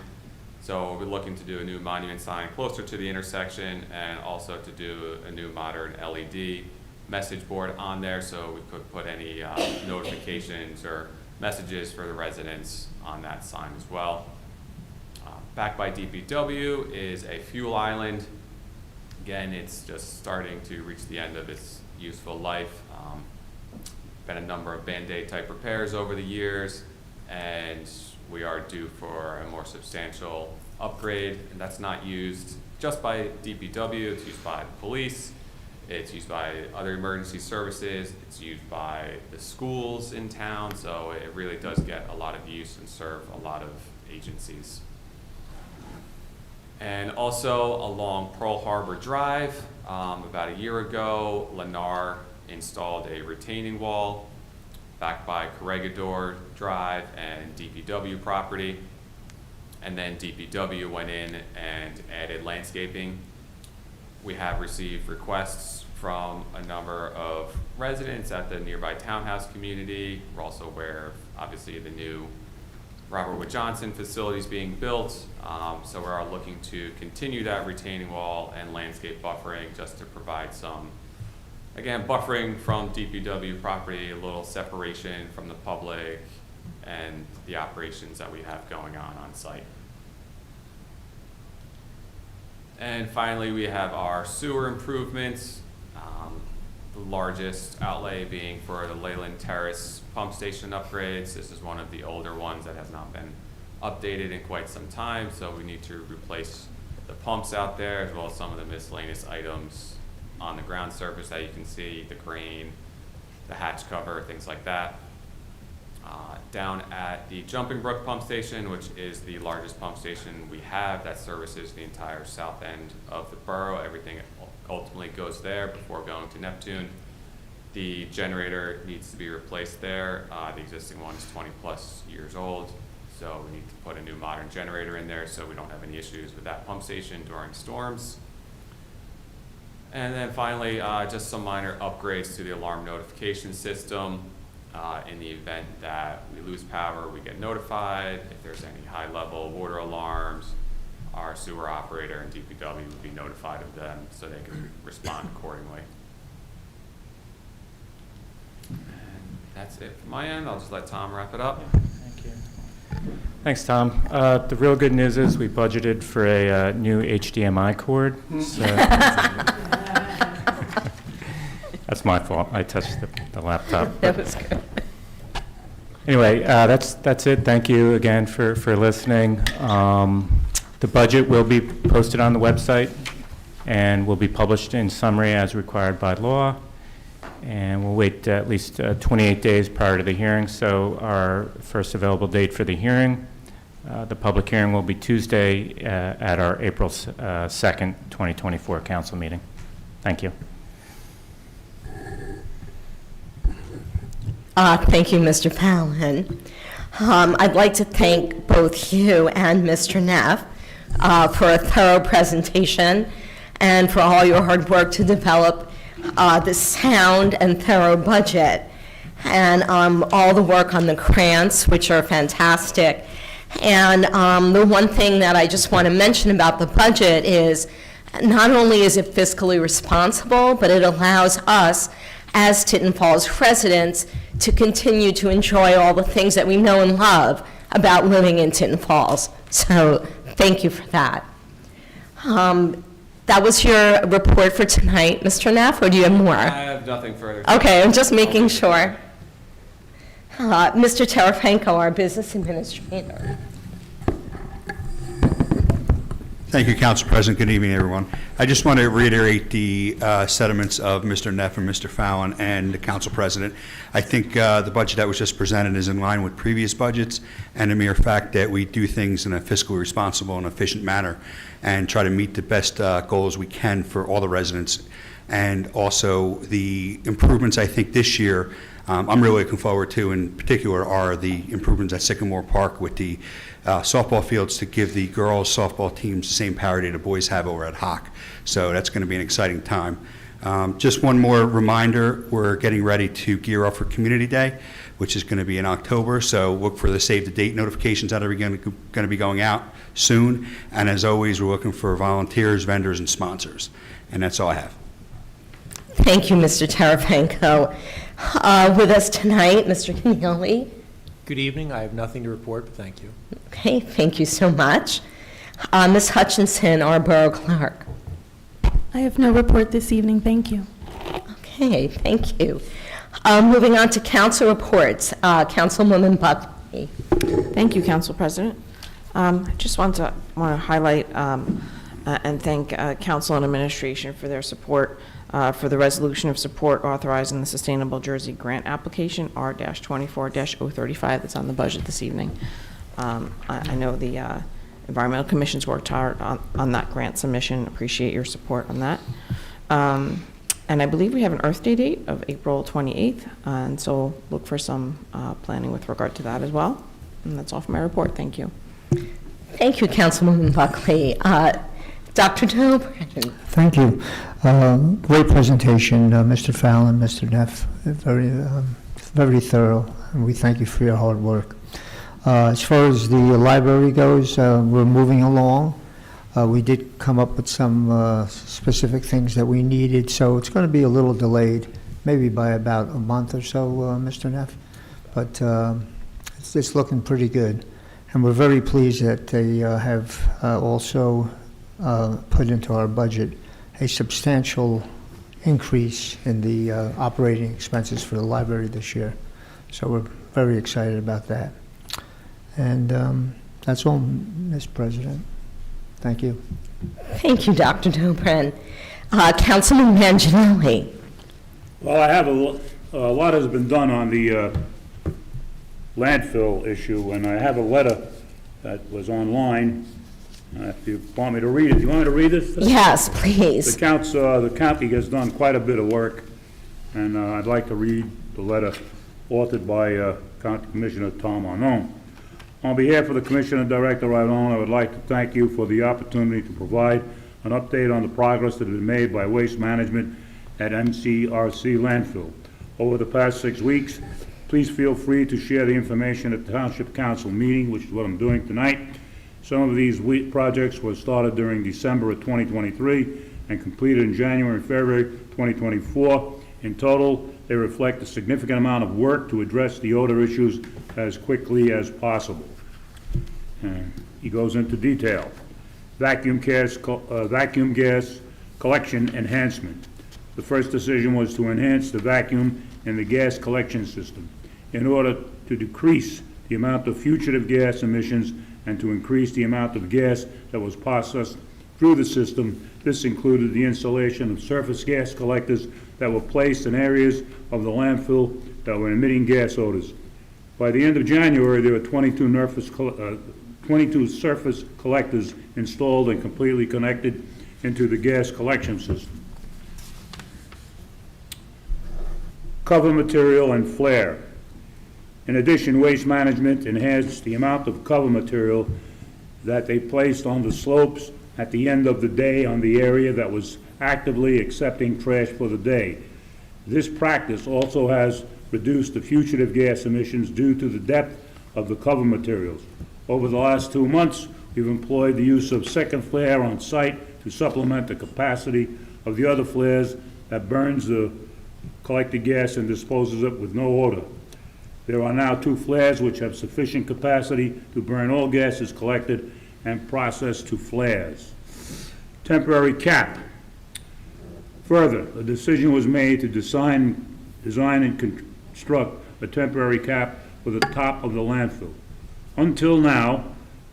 D: So we'll be looking to do a new monument sign closer to the intersection, and also to do a new modern LED message board on there so we could put any notifications or messages for the residents on that sign as well. Back by DPW is a fuel island. Again, it's just starting to reach the end of its useful life. Been a number of Band-Aid type repairs over the years, and we are due for a more substantial upgrade, and that's not used just by DPW, it's used by the police, it's used by other emergency services, it's used by the schools in town, so it really does get a lot of use and serve a lot of agencies. And also along Pearl Harbor Drive, about a year ago, Lennar installed a retaining wall back by Corregidor Drive and DPW property. And then DPW went in and added landscaping. We have received requests from a number of residents at the nearby townhouse community. We're also aware of, obviously, the new Robert Wood Johnson facilities being built. So we are looking to continue that retaining wall and landscape buffering just to provide some, again, buffering from DPW property, a little separation from the public and the operations that we have going on site. And finally, we have our sewer improvements. The largest outlay being for the Leyland Terrace pump station upgrades. This is one of the older ones that has not been updated in quite some time, so we need to replace the pumps out there as well as some of the miscellaneous items on the ground surface that you can see, the crane, the hatch cover, things like that. Down at the Jumping Brook pump station, which is the largest pump station we have that services the entire south end of the borough. Everything ultimately goes there before going to Neptune. The generator needs to be replaced there. The existing one is 20+ years old, so we need to put a new modern generator in there so we don't have any issues with that pump station during storms. And then finally, just some minor upgrades to the alarm notification system. In the event that we lose power, we get notified. If there's any high-level water alarms, our sewer operator and DPW would be notified of them so they can respond accordingly. And that's it from my end. I'll just let Tom wrap it up.
C: Thank you.
E: Thanks, Tom. The real good news is we budgeted for a new HDMI cord. So that's my fault. I touched the laptop.
A: That was good.
E: Anyway, that's it. Thank you again for listening. The budget will be posted on the website and will be published in summary as required by law. And we'll wait at least 28 days prior to the hearing. So our first available date for the hearing, the public hearing will be Tuesday at our April 2nd, 2024 council meeting. Thank you.
A: Thank you, Mr. Fallon. I'd like to thank both you and Mr. Neff for a thorough presentation and for all your hard work to develop this sound and thorough budget, and all the work on the grants, which are fantastic. And the one thing that I just want to mention about the budget is not only is it fiscally responsible, but it allows us as Tinton Falls residents to continue to enjoy all the things that we know and love about living in Tinton Falls. So thank you for that. That was your report for tonight, Mr. Neff, or do you have more?
D: I have nothing further.
A: Okay, I'm just making sure. Mr. Tarafanko, our business administrator.
C: Thank you, Council President. Good evening, everyone. I just want to reiterate the sentiments of Mr. Neff and Mr. Fallon and the Council President. I think the budget that was just presented is in line with previous budgets, and the mere fact that we do things in a fiscally responsible and efficient manner and try to meet the best goals we can for all the residents. And also the improvements, I think, this year, I'm really looking forward to, in particular, are the improvements at Sycamore Park with the softball fields to give the girls' softball teams the same parity the boys have over at Hock. So that's going to be an exciting time. Just one more reminder, we're getting ready to gear up for Community Day, which is going to be in October. So look for the save the date notifications that are going to be going out soon. And as always, we're looking for volunteers, vendors, and sponsors. And that's all I have.
A: Thank you, Mr. Tarafanko. With us tonight, Mr. Keneally.
F: Good evening. I have nothing to report, but thank you.
A: Okay, thank you so much. Ms. Hutchinson, our Borough Clerk.
B: I have no report this evening, thank you.
A: Okay, thank you. Moving on to council reports. Councilwoman Buckley.
G: Thank you, Council President. I just want to highlight and thank Council and Administration for their support for the resolution of support authorizing the Sustainable Jersey Grant Application R-24-035 that's on the budget this evening. I know the Environmental Commission's worked hard on that grant submission. Appreciate your support on that. And I believe we have an Earth Day date of April 28th, and so look for some planning with regard to that as well. And that's all for my report. Thank you.
A: Thank you, Councilwoman Buckley. Dr. Dobrin.
H: Thank you. Great presentation, Mr. Fallon, Mr. Neff. Very thorough, and we thank you for your hard work. As far as the library goes, we're moving along. We did come up with some specific things that we needed, so it's going to be a little delayed, maybe by about a month or so, Mr. Neff. But it's looking pretty good. And we're very pleased that they have also put into our budget a substantial increase in the operating expenses for the library this year. So we're very excited about that. And that's all, Ms. President. Thank you.
A: Thank you, Dr. Dobrin. Councilman Manginelli.
I: Well, I have a lot has been done on the landfill issue, and I have a letter that was online. If you want me to read it, do you want me to read this?
A: Yes, please.
I: The county has done quite a bit of work, and I'd like to read the letter authored by County Commissioner Tom Arnone. On behalf of the Commissioner Director Arnone, I would like to thank you for the opportunity to provide an update on the progress that has been made by Waste Management at MCRC Landfill. Over the past 6 weeks, please feel free to share the information at the Township Council meeting, which is what I'm doing tonight. Some of these projects were started during December of 2023 and completed in January and February 2024. In total, they reflect a significant amount of work to address the odor issues as quickly as possible. And he goes into detail. Vacuum gas collection enhancement. The first decision was to enhance the vacuum in the gas collection system in order to decrease the amount of fugitive gas emissions and to increase the amount of gas that was processed through the system. This included the installation of surface gas collectors that were placed in areas of the landfill that were emitting gas odors. By the end of January, there were 22 surface collectors installed and completely connected into the gas collection system. Cover material and flare. In addition, Waste Management enhanced the amount of cover material that they placed on the slopes at the end of the day on the area that was actively accepting trash for the day. This practice also has reduced the fugitive gas emissions due to the depth of the cover materials. Over the last 2 months, we've employed the use of second flare on site to supplement the capacity of the other flares that burns the collected gas and disposes it with no odor. There are now 2 flares which have sufficient capacity to burn all gases collected and processed to flares. Temporary cap. Further, a decision was made to design and construct a temporary cap for the top of the landfill. Until now,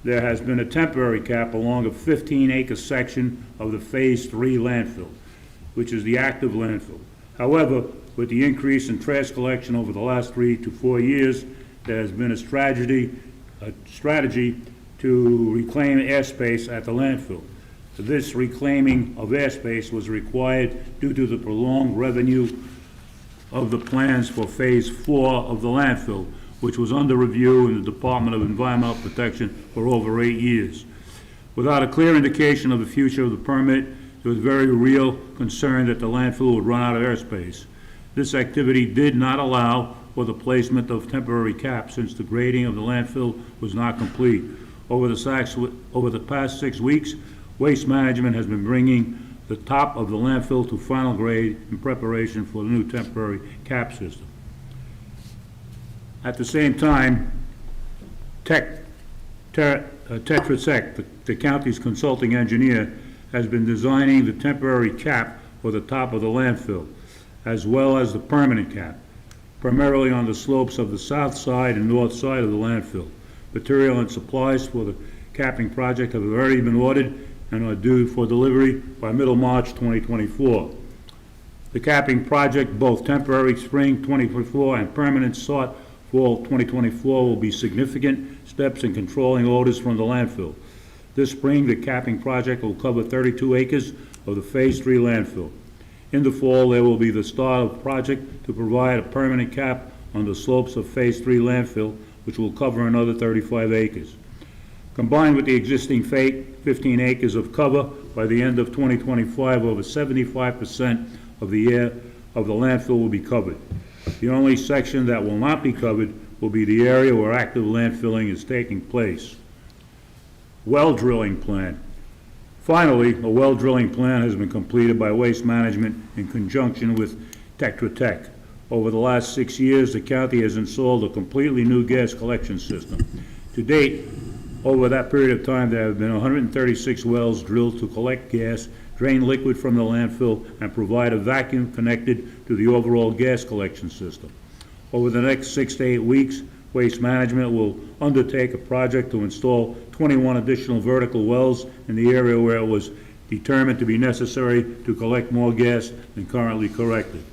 I: there has been a temporary cap along a 15-acre section of the Phase 3 landfill, which is the active landfill. However, with the increase in trash collection over the last 3 to 4 years, there has been a strategy to reclaim airspace at the landfill. This reclaiming of airspace was required due to the prolonged revenue of the plans for Phase 4 of the landfill, which was under review in the Department of Environmental Protection for over 8 years. Without a clear indication of the future of the permit, there was very real concern that the landfill would run out of airspace. This activity did not allow for the placement of temporary caps since the grading of the landfill was not complete. Over the past 6 weeks, Waste Management has been bringing the top of the landfill to final grade in preparation for the new temporary cap system. At the same time, Tetra Tech, the county's consulting engineer, has been designing the temporary cap for the top of the landfill, as well as the permanent cap, primarily on the slopes of the south side and north side of the landfill. Material and supplies for the capping project have already been ordered and are due for delivery by middle March 2024. The capping project, both temporary spring 2024 and permanent start fall 2024, will be significant steps in controlling odors from the landfill. This spring, the capping project will cover 32 acres of the Phase 3 landfill. In the fall, there will be the start of a project to provide a permanent cap on the slopes of Phase 3 landfill, which will cover another 35 acres. Combined with the existing 15 acres of cover, by the end of 2025, over 75% of the landfill will be covered. The only section that will not be covered will be the area where active landfilling is taking place. Well drilling plan. Finally, a well drilling plan has been completed by Waste Management in conjunction with Tetra Tech. Over the last 6 years, the county has installed a completely new gas collection system. To date, over that period of time, there have been 136 wells drilled to collect gas, drain liquid from the landfill, and provide a vacuum connected to the overall gas collection system. Over the next 6 to 8 weeks, Waste Management will undertake a project to install 21 additional vertical wells in the area where it was determined to be necessary to collect more gas than currently collected.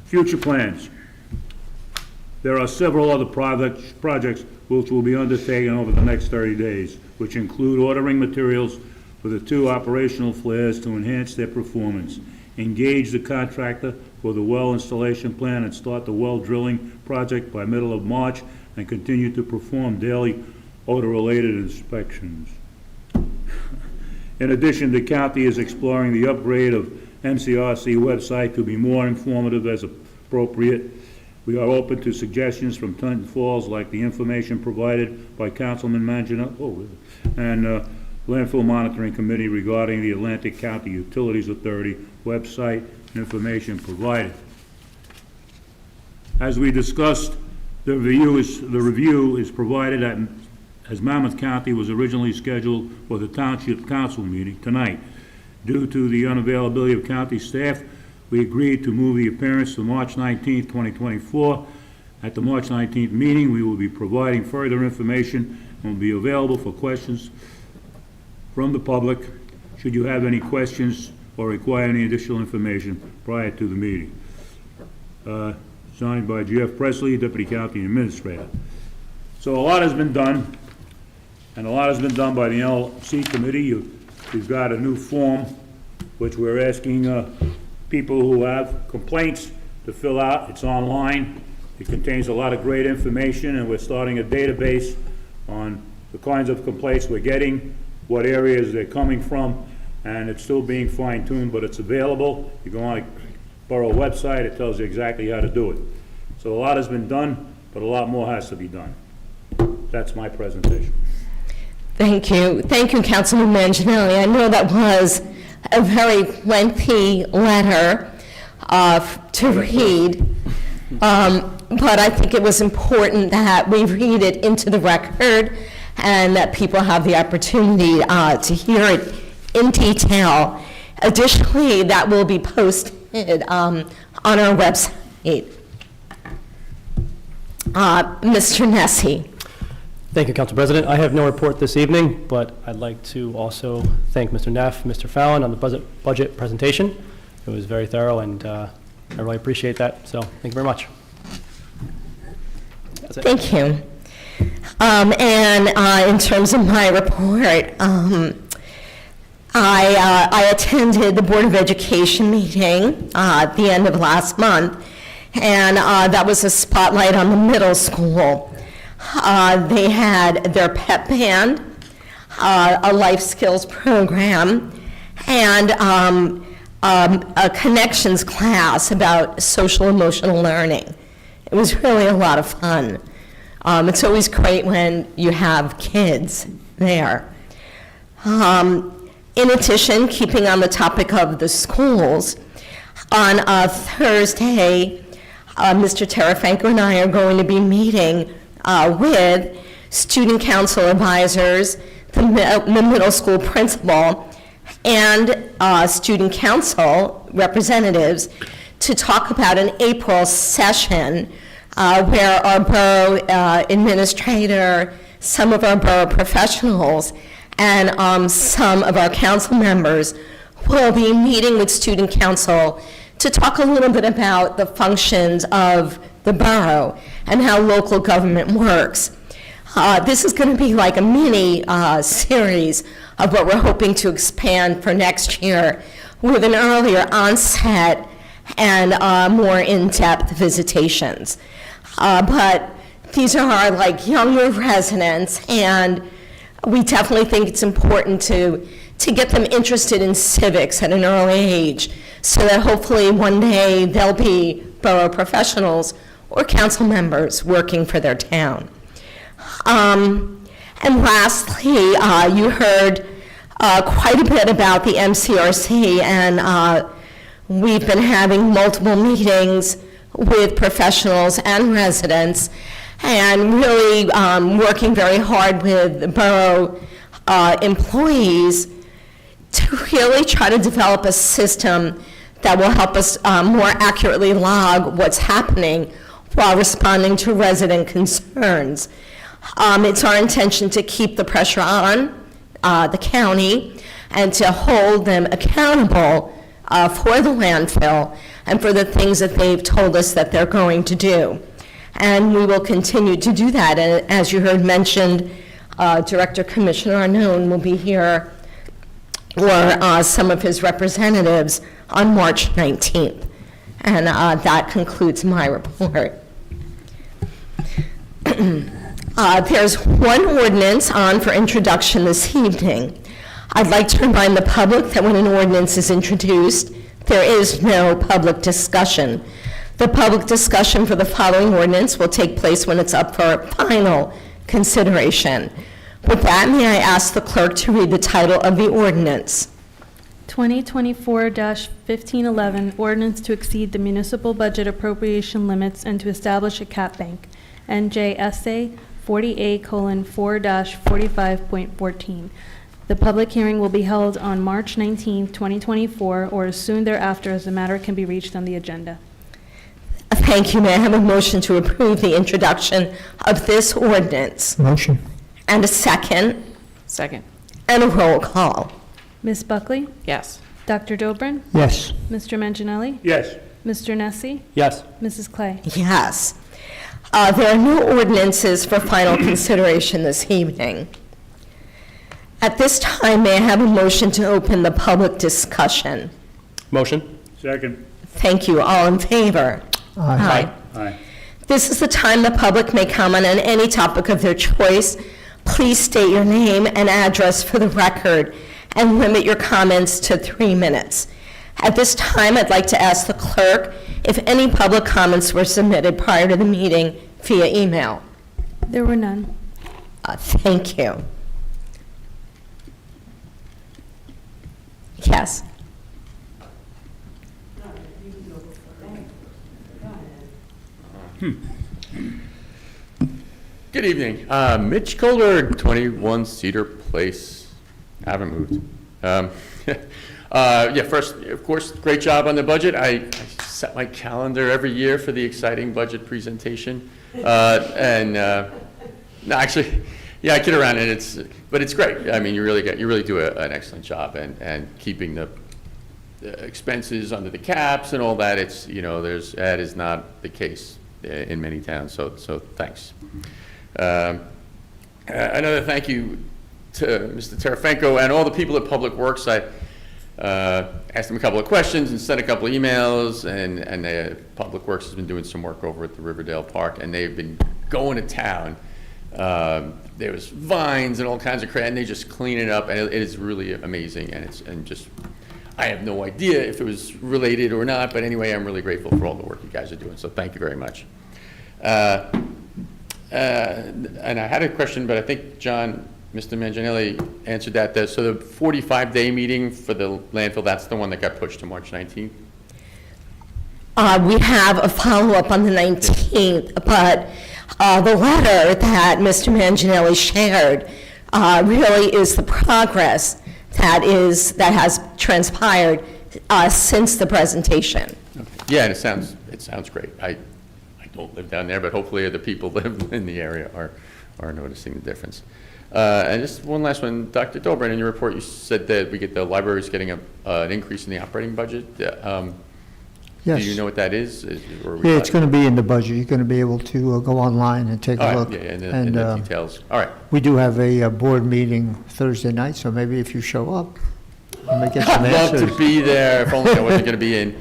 I: Future plans. There are several other projects which will be undertaken over the next 30 days, which include ordering materials for the 2 operational flares to enhance their performance, engage the contractor for the well installation plan, and start the well drilling project by middle of March, and continue to perform daily odor-related inspections. In addition, the county is exploring the upgrade of MCRC website to be more informative as appropriate. We are open to suggestions from Tinton Falls, like the information provided by Councilman Mangiano and Landfill Monitoring Committee regarding the Atlantic County Utilities Authority website information provided. As we discussed The review is provided at, as Monmouth County was originally scheduled for the Township Council meeting tonight. Due to the unavailability of county staff, we agreed to move the appearance to March 19th, 2024. At the March 19th meeting, we will be providing further information and will be available for questions from the public should you have any questions or require any additional information prior to the meeting. Signed by Jeff Presley, Deputy County Administrator. So a lot has been done, and a lot has been done by the LC Committee. You've got a new form, which we're asking people who have complaints to fill out. It's online. It contains a lot of great information, and we're starting a database on the kinds of complaints we're getting, what areas they're coming from, and it's still being fine-tuned, but it's available. You go on the borough website, it tells you exactly how to do it. So a lot has been done, but a lot more has to be done. That's my presentation.
A: Thank you. Thank you, Councilman Manginelli. I know that was a very lengthy letter to read, but I think it was important that we read it into the record and that people have the opportunity to hear it in detail. Additionally, that will be posted on our website. Mr. Nessie.
J: Thank you, Council President. I have no report this evening, but I'd like to also thank Mr. Neff, Mr. Fallon on the budget presentation. It was very thorough, and I really appreciate that. So thank you very much. That's it.
A: Thank you. And in terms of my report, I attended the Board of Education meeting at the end of last month, and that was a spotlight on the middle school. They had their pep band, a life skills program, and a connections class about social emotional learning. It was really a lot of fun. It's always great when you have kids there. In addition, keeping on the topic of the schools, on Thursday, Mr. Terrafranco and I are going to be meeting with student council advisors, the middle school principal, and student council representatives to talk about an April session where our borough administrator, some of our borough professionals, and some of our council members will be meeting with student council to talk a little bit about the functions of the borough and how local government works. This is going to be like a mini series of what we're hoping to expand for next year with an earlier onset and more in-depth visitations. But these are like younger residents, and we definitely think it's important to get them interested in civics at an early age so that hopefully one day they'll be borough professionals or council members working for their town. And lastly, you heard quite a bit about the MCRC, and we've been having multiple meetings with professionals and residents, and really working very hard with the borough employees to really try to develop a system that will help us more accurately log what's happening while responding to resident concerns. It's our intention to keep the pressure on the county and to hold them accountable for the landfill and for the things that they've told us that they're going to do. And we will continue to do that. And as you heard mentioned, Director Commissioner Arnone will be here, or some of his representatives, on March 19th. And that concludes my report. There's one ordinance on for introduction this evening. I'd like to remind the public that when an ordinance is introduced, there is no public discussion. The public discussion for the following ordinance will take place when it's up for final consideration. With that, may I ask the clerk to read the title of the ordinance?
B: 2024-1511, ordinance to exceed the municipal budget appropriation limits and to establish a cap bank, NJSA 40A:4-45.14. The public hearing will be held on March 19, 2024, or as soon thereafter as the matter can be reached on the agenda.
A: Thank you. May I have a motion to approve the introduction of this ordinance?
H: Motion.
A: And a second,
G: Second.
A: and a roll call.
B: Ms. Buckley?
G: Yes.
B: Dr. Dobrin?
H: Yes.
B: Mr. Manginelli?
I: Yes.
B: Mr. Nessie?
J: Yes.
B: Mrs. Clay?
A: Yes. There are no ordinances for final consideration this evening. At this time, may I have a motion to open the public discussion?
J: Motion?
I: Second.
A: Thank you. All in favor?
H: Aye.
I: Aye.
A: This is the time the public may comment on any topic of their choice. Please state your name and address for the record and limit your comments to 3 minutes. At this time, I'd like to ask the clerk if any public comments were submitted prior to the meeting via email.
B: There were none.
A: Thank you. Yes.
D: Good evening. Mitch Goldberg, 21 Cedar Place. I haven't moved. Yeah, first, of course, great job on the budget. I set my calendar every year for the exciting budget presentation. No, actually, yeah, I kid around, and but it's great. I mean, you really do an excellent job, and keeping the expenses under the caps and all that. That is not the case in many towns. So thanks. Another thank you to Mr. Terafenko and all the people at Public Works. I asked them a couple of questions and sent a couple of emails, and Public Works has been doing some work over at the Riverdale Park, and they've been going to town. There was vines and all kinds of crap, and they just clean it up, and it is really amazing, I have no idea if it was related or not, but anyway, I'm really grateful for all the work you guys are doing, so thank you very much. And I had a question, but I think Mr. Manginelli answered that. So the 45-day meeting for the landfill, that's the one that got pushed to March 19th?
A: We have a follow-up on the 19th, but the letter that Mr. Manginelli shared really is the progress that has transpired since the presentation.
D: Okay. Yeah, and it sounds great. I don't live down there, but hopefully the people live in the area are noticing the difference. And just one last one, Dr. Dobrin, in your report you said that the library's getting an increase in the operating budget.
H: Yes.
D: Do you know what that is?
H: Yeah, it's going to be in the budget. You're going to be able to go online and take a look.
D: Yeah, and the details. All right.
H: We do have a board meeting Thursday night, so maybe if you show up, you may get some
D: I'd love
H: answers.
D: to be there, if only I wasn't going to be in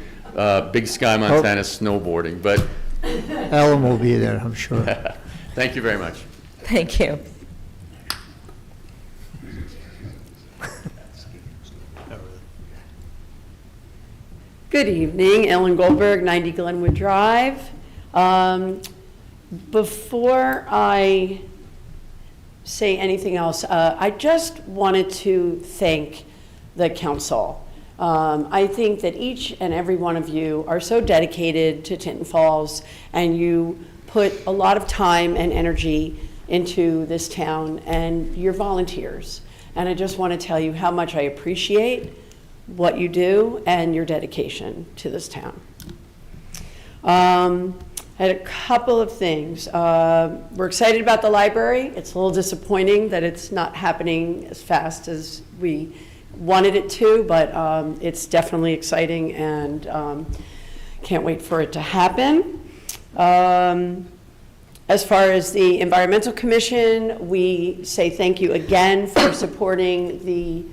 D: Big Sky, Montana snowboarding, but
H: Ellen will be there, I'm sure.
D: thank you very much.
A: Thank you.
K: Good evening, Ellen Goldberg, 90 Glenwood Drive. Before I say anything else, I just wanted to thank the council. I think that each and every one of you are so dedicated to Tinton Falls, and you put a lot of time and energy into this town, and you're volunteers. And I just want to tell you how much I appreciate what you do and your dedication to this town. I had a couple of things. We're excited about the library. It's a little disappointing that it's not happening as fast as we wanted it to, but it's definitely exciting, and can't wait for it to happen. As far as the Environmental Commission, we say thank you again for supporting the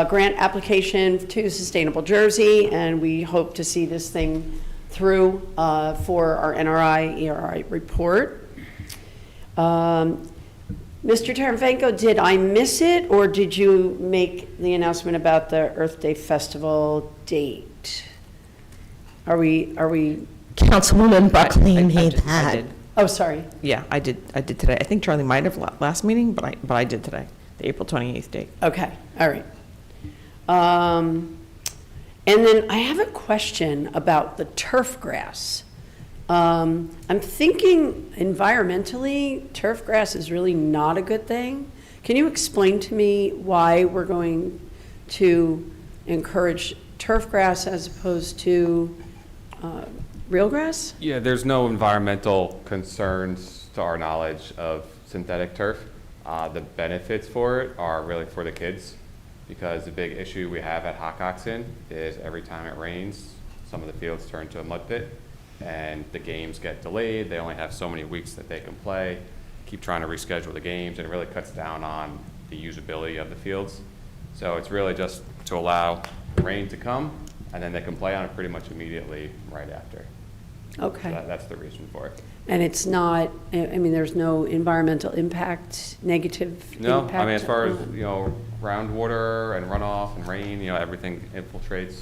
K: grant application to Sustainable Jersey, and we hope to see this thing through for our NRI, ERI report. Mr. Tarafanko, did I miss it, or did you make the announcement about the Earth Day Festival date? Are we?
A: Councilwoman Buckley
G: I
A: made
G: did- I
A: that.
G: did.
K: Oh, sorry.
G: Yeah, I did today. I think Charlie might have last meeting, but I did today, the April 28th date.
K: Okay, all right. And then I have a question about the turf grass. I'm thinking environmentally, turf grass is really not a good thing. Can you explain to me why we're going to encourage turf grass as opposed to real grass?
D: Yeah, there's no environmental concerns to our knowledge of synthetic turf. The benefits for it are really for the kids, because the big issue we have at Hockoxen is every time it rains, some of the fields turn to a mud pit, and the games get delayed. They only have so many weeks that they can play. Keep trying to reschedule the games, and it really cuts down on the usability of the fields. So it's really just to allow the rain to come, and then they can play on it pretty much immediately right after.
K: Okay.
D: So that's the reason for it.
K: And it's not, I mean, there's no environmental impact, negative
D: No,
K: impact?
D: I mean, as far as, groundwater and runoff and rain, everything infiltrates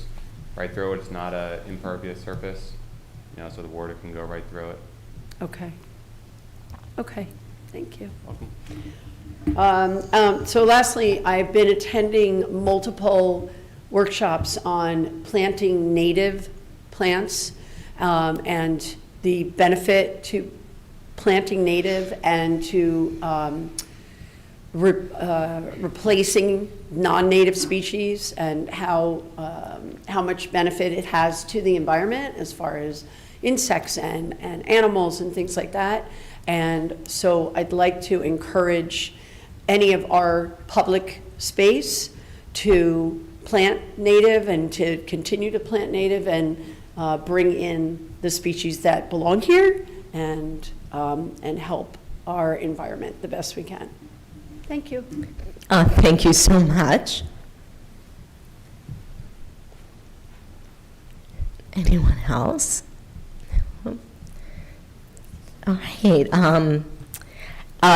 D: right through it. It's not a impervious surface, so the water can go right through it.
K: Okay. Okay, thank you.
D: Welcome.
K: So lastly, I've been attending multiple workshops on planting native plants and the benefit to planting native and to replacing non-native species, and how much benefit it has to the environment as far as insects and animals and things like that. And so I'd like to encourage any of our public space to plant native and to continue to plant native and bring in the species that belong here and help our environment the best we can. Thank you.
A: Thank you so much. Anyone else? All right.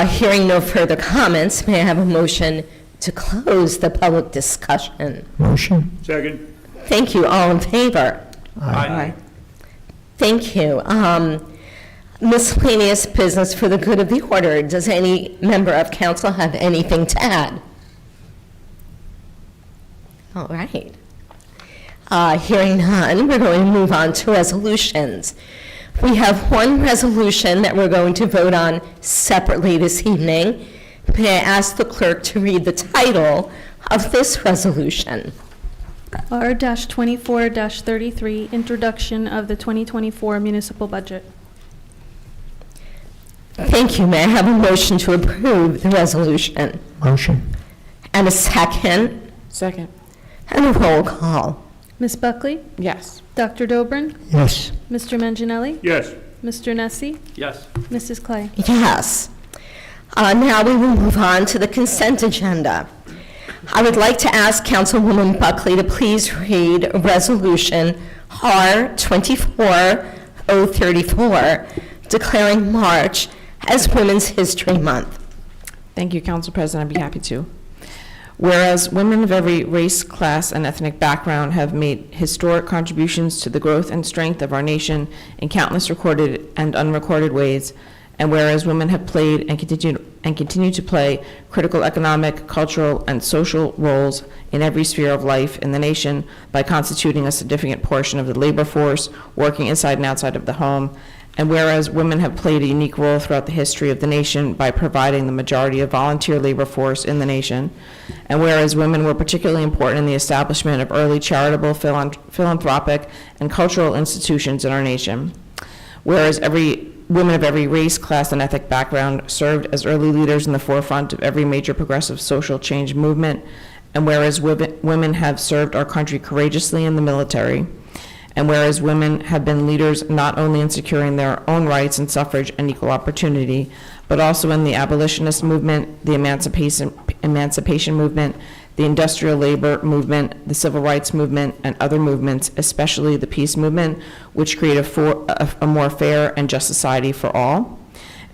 A: Hearing no further comments, may I have a motion to close the public discussion?
H: Motion?
I: Second.
A: Thank you. All in favor?
G: Aye.
A: Thank you. Miscellaneous business for the good of the order. Does any member of council have anything to add? All right. Hearing none, we're going to move on to resolutions. We have one resolution that we're going to vote on separately this evening. May I ask the clerk to read the title of this resolution?
B: R-24-33, Introduction of the 2024 Municipal Budget.
A: Thank you. May I have a motion to approve the resolution?
H: Motion?
A: And a second?
G: Second.
A: And a roll call.
B: Ms. Buckley?
G: Yes.
B: Dr. Dobrin?
H: Yes.
B: Mr. Manginelli?
I: Yes.
B: Mr. Nessie?
J: Yes.
B: Mrs. Clay?
A: Yes. Now we will move on to the consent agenda. I would like to ask Councilwoman Buckley to please read Resolution R-24-034, declaring March as Women's History Month.
G: Thank you, Council President. I'd be happy to. Whereas women of every race, class, and ethnic background have made historic contributions to the growth and strength of our nation in countless recorded and unrecorded ways, and whereas women have played and continue to play critical economic, cultural, and social roles in every sphere of life in the nation by constituting a significant portion of the labor force working inside and outside of the home, and whereas women have played a unique role throughout the history of the nation by providing the majority of volunteer labor force in the nation, and whereas women were particularly important in the establishment of early charitable, philanthropic, and cultural institutions in our nation, whereas women of every race, class, and ethnic background served as early leaders in the forefront of every major progressive social change movement, and whereas women have served our country courageously in the military, and whereas women have been leaders not only in securing their own rights and suffrage and equal opportunity, but also in the abolitionist movement, the emancipation movement, the industrial labor movement, the civil rights movement, and other movements, especially the peace movement, which create a more fair and just society for all.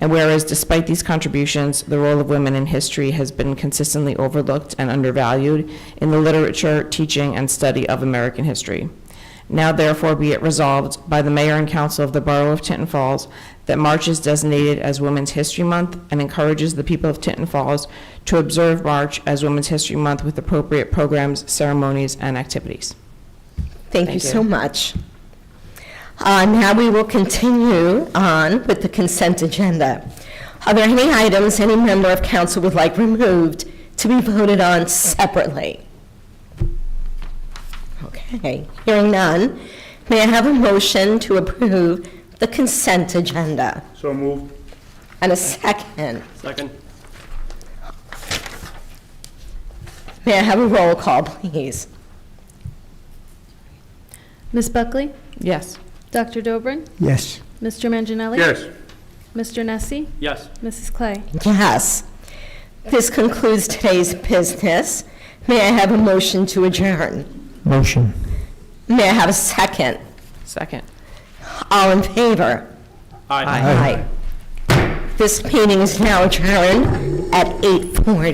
G: And whereas despite these contributions, the role of women in history has been consistently overlooked and undervalued in the literature, teaching, and study of American history. Now therefore be it resolved by the Mayor and Council of the Borough of Tinton Falls that March is designated as Women's History Month and encourages the people of Tinton Falls to observe March as Women's History Month with appropriate programs, ceremonies, and activities.
A: Thank you so much. Now we will continue on with the consent agenda. Are there any items any member of council would like removed to be voted on separately? Okay, hearing none, may I have a motion to approve the consent agenda?
I: So moved.
A: And a second.
J: Second.
A: May I have a roll call, please?
B: Ms. Buckley?
G: Yes.
B: Dr. Dobrin?
H: Yes.
B: Mr. Manginelli?
I: Yes.
B: Mr. Nessie?
J: Yes.
B: Mrs. Clay?
A: Yes. This concludes today's business. May I have a motion to adjourn?
H: Motion.
A: May I have a second?
G: Second.
A: All in favor?
J: Aye.
A: Aye. This meeting is now adjourned at 8:40.